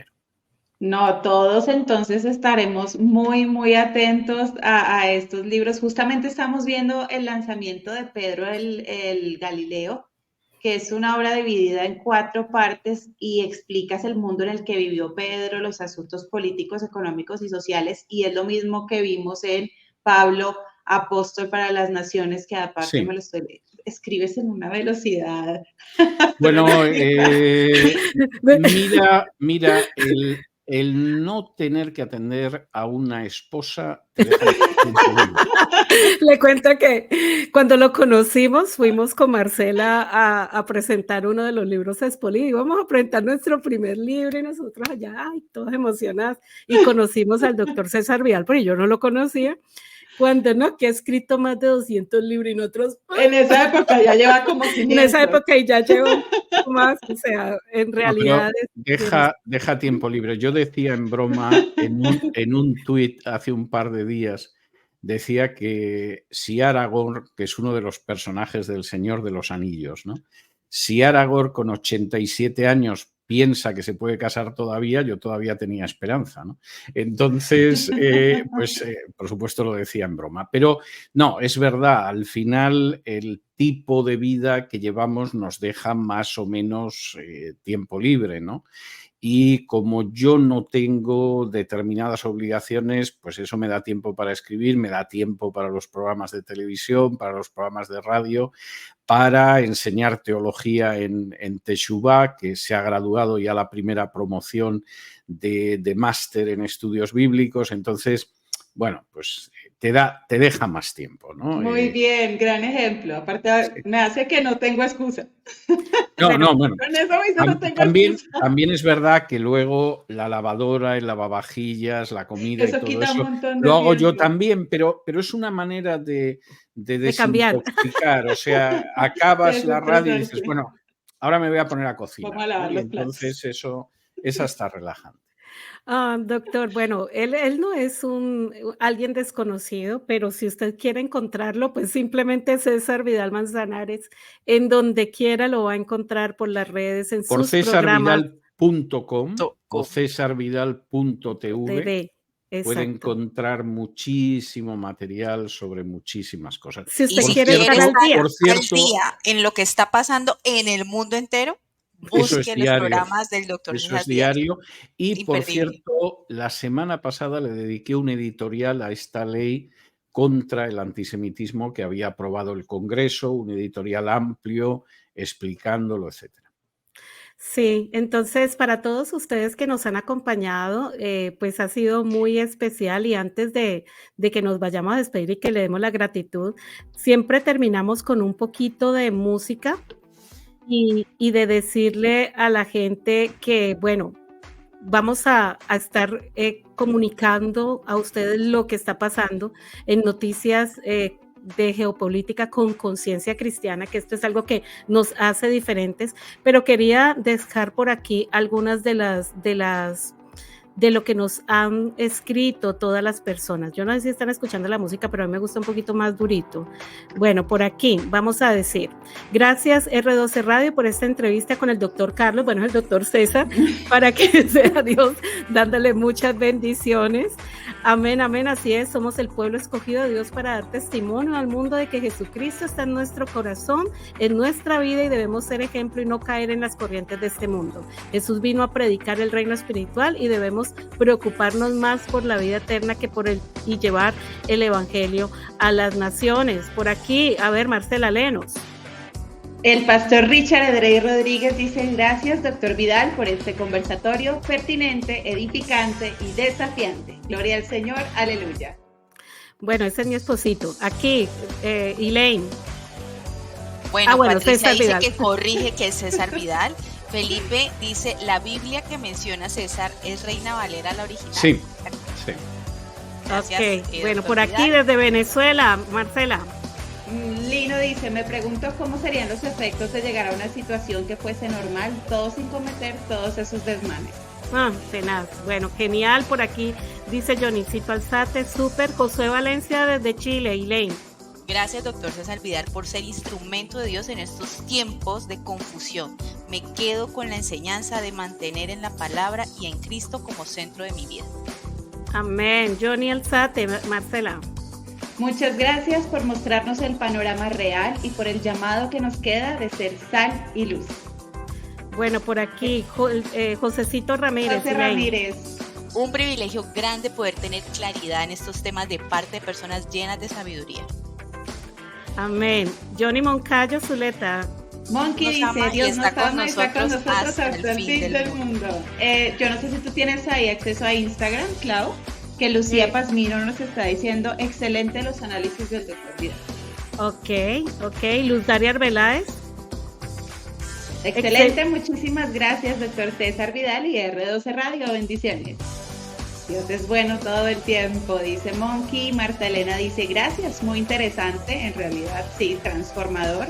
Speaker 3: No, todos entonces estaremos muy atentos a estos libros. Justamente estamos viendo el lanzamiento de Pedro el Galileo, que es una obra dividida en 4 partes y explicas el mundo en el que vivió Pedro, los asuntos políticos, económicos y sociales, y es lo mismo que vimos en Pablo, apóstol para las naciones, que aparte me lo escribes en una velocidad.
Speaker 4: Bueno, mira, el no tener que atender a una esposa te deja
Speaker 5: Le cuento que cuando lo conocimos fuimos con Marcela a presentar uno de los libros a Espoli, íbamos a presentar nuestro primer libro y nosotros allá, ay, todos emocionados, y conocimos al doctor César Vidal, pero yo no lo conocía. Cuando no, que ha escrito más de 200 libros y nosotros...
Speaker 3: En esa época ya lleva como 500.
Speaker 5: En esa época ya lleva más, o sea, en realidad...
Speaker 4: No, deja tiempo libre. Yo decía en broma, en un tuit hace un par de días, decía que si Aragorn, que es uno de los personajes del Señor de los Anillos, ¿no? Si Aragorn con 87 años piensa que se puede casar todavía, yo todavía tenía esperanza, ¿no? Entonces, por supuesto lo decía en broma. Pero no, es verdad, al final el tipo de vida que llevamos nos deja más o menos tiempo libre, ¿no? Y como yo no tengo determinadas obligaciones, pues eso me da tiempo para escribir, me da tiempo para los programas de televisión, para los programas de radio, para enseñar teología en Teshuvá, que se ha graduado ya la primera promoción de máster en estudios bíblicos. Entonces, bueno, pues te deja más tiempo, ¿no?
Speaker 3: Muy bien, gran ejemplo. Aparte, me hace que no tengo excusa.
Speaker 4: Bueno.
Speaker 3: Con eso no tengo excusa.
Speaker 4: También es verdad que luego la lavadora, el lavavajillas, la comida
Speaker 3: eso
Speaker 4: y todo eso
Speaker 3: lo
Speaker 4: hago yo también, pero es una manera de desintoxicar. O sea, acabas la radio y dices, bueno, ahora me voy a poner a cocinar.
Speaker 3: Vamos a lavar los platos.
Speaker 4: Entonces eso es hasta relajante.
Speaker 5: Doctor, bueno, él no es alguien desconocido, pero si usted quiere encontrarlo, pues simplemente César Vidal Manzanares, en donde quiera lo va a encontrar por las redes, en
Speaker 4: por
Speaker 5: sus programas.
Speaker 4: cesarvidal.com o cesarvidal.tv puede encontrar muchísimo material sobre muchísimas cosas.
Speaker 5: Si usted quiere estar al día.
Speaker 2: Por cierto, al día en lo que está pasando en el mundo entero, busque los programas del doctor.
Speaker 4: Eso es diario. Y por cierto, la semana pasada le dediqué un editorial a esta ley contra el antisemitismo que había aprobado el Congreso, un editorial amplio explicándolo, etcétera.
Speaker 5: Sí, entonces para todos ustedes que nos han acompañado, pues ha sido muy especial, y antes de que nos vayamos a despedir y que le demos la gratitud, siempre terminamos con un poquito de música y de decirle a la gente que, bueno, vamos a estar comunicando a ustedes lo que está pasando en noticias de geopolítica con conciencia cristiana, que esto es algo que nos hace diferentes, pero quería dejar por aquí algunas de lo que nos han escrito todas las personas. Yo no sé si están escuchando la música, pero a mí me gusta un poquito más durito. Bueno, por aquí vamos a decir, gracias R12 Radio por esta entrevista con el doctor Carlos, bueno, el doctor César, para que sea Dios dándole muchas bendiciones. Amén, amén, así es, somos el pueblo escogido de Dios para dar testimonio al mundo de que Jesucristo está en nuestro corazón, en nuestra vida, y debemos ser ejemplo y no caer en las corrientes de este mundo. Jesús vino a predicar el reino espiritual y debemos preocuparnos más por la vida eterna que y llevar el evangelio a las naciones. Por aquí, a ver, Marcela, léenos.
Speaker 3: El pastor Richard Edrey Rodríguez dice: gracias, doctor Vidal, por este conversatorio pertinente, edificante y desafiante. Gloria al Señor, aleluya.
Speaker 5: Bueno, ese es mi esposito. Aquí, Elaine.
Speaker 2: Bueno, Patricia dice Vidal. Que corrige que es César Vidal. Felipe dice, la Biblia que menciona César es Reina Valera, la original.
Speaker 4: Sí.
Speaker 5: Gracias, bueno, por aquí desde Venezuela, Marcela.
Speaker 3: Lino dice, me pregunto cómo serían los efectos de llegar a una situación que fuese normal, todo sin cometer todos esos desmanes.
Speaker 5: Tenaz. Bueno, genial. Por aquí dice Johnnycito Alzate, súper. Josué Valencia desde Chile, Elaine.
Speaker 2: Gracias, doctor César Vidal, por ser instrumento de Dios en estos tiempos de confusión. Me quedo con la enseñanza de mantener en la palabra y en Cristo como centro de mi vida.
Speaker 5: Amén. Johnny Alzate, Marcela.
Speaker 3: Muchas gracias por mostrarnos el panorama real y por el llamado que nos queda de ser sal y luz.
Speaker 5: Bueno, por aquí, Josecito Ramírez.
Speaker 3: José Ramírez.
Speaker 2: Un privilegio grande poder tener claridad en estos temas de parte de personas llenas de sabiduría.
Speaker 5: Amén. Johnny Moncayo Zuleta.
Speaker 3: Monkey dice, Dios nos ama y está con nosotros hasta el fin del mundo. Yo no sé si tú tienes ahí acceso a Instagram, Clau, que Lucía Pazmino nos está diciendo, excelente los análisis del doctor Vidal.
Speaker 5: Ok. Luz Daria Arbeláez.
Speaker 3: Excelente, muchísimas gracias, doctor César Vidal y R12 Radio, bendiciones. Dios es bueno todo el tiempo, dice Monkey. Marta Elena dice, gracias, muy interesante, en realidad sí, transformador.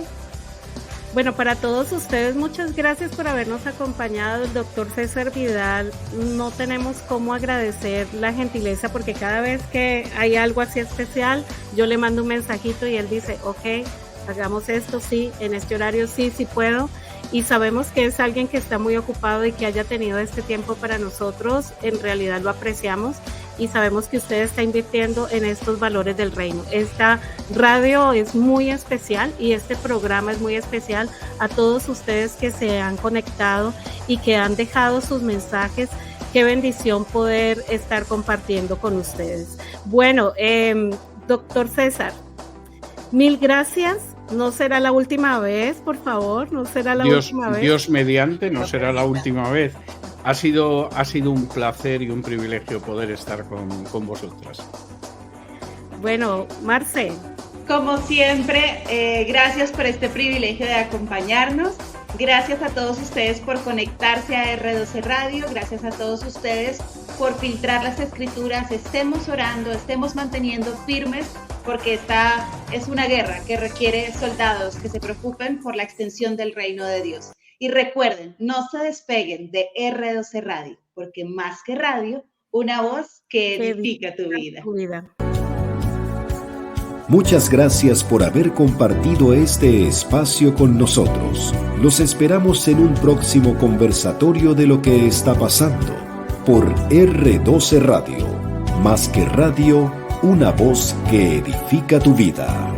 Speaker 5: Bueno, para todos ustedes, muchas gracias por habernos acompañado, el doctor César Vidal. No tenemos cómo agradecer la gentileza porque cada vez que hay algo así especial, yo le mando un mensajito y él dice, ok, hagamos esto, sí, en este horario sí puedo. Y sabemos que es alguien que está muy ocupado y que haya tenido este tiempo para nosotros, en realidad lo apreciamos y sabemos que usted está invirtiendo en estos valores del reino. Esta radio es muy especial y este programa es muy especial a todos ustedes que se han conectado y que han dejado sus mensajes. Qué bendición poder estar compartiendo con ustedes. Bueno, doctor César, mil gracias. No será la última vez, por favor, no será la última vez.
Speaker 4: Dios mediante, no será la última vez. Ha sido un placer y un privilegio poder estar con vosotras.
Speaker 5: Bueno, Marce.
Speaker 3: Como siempre, gracias por este privilegio de acompañarnos. Gracias a todos ustedes por conectarse a R12 Radio. Gracias a todos ustedes por filtrar las escrituras. Estemos orando, estemos manteniendo firmes, porque esta es una guerra que requiere soldados que se preocupen por la extensión del reino de Dios. Y recuerden, no se despeguen de R12 Radio, porque más que radio, una voz que edifica tu vida.
Speaker 1: Muchas gracias por haber compartido este espacio con nosotros. Los esperamos en un próximo conversatorio de lo que está pasando por R12 Radio. Más que radio, una voz que edifica tu vida.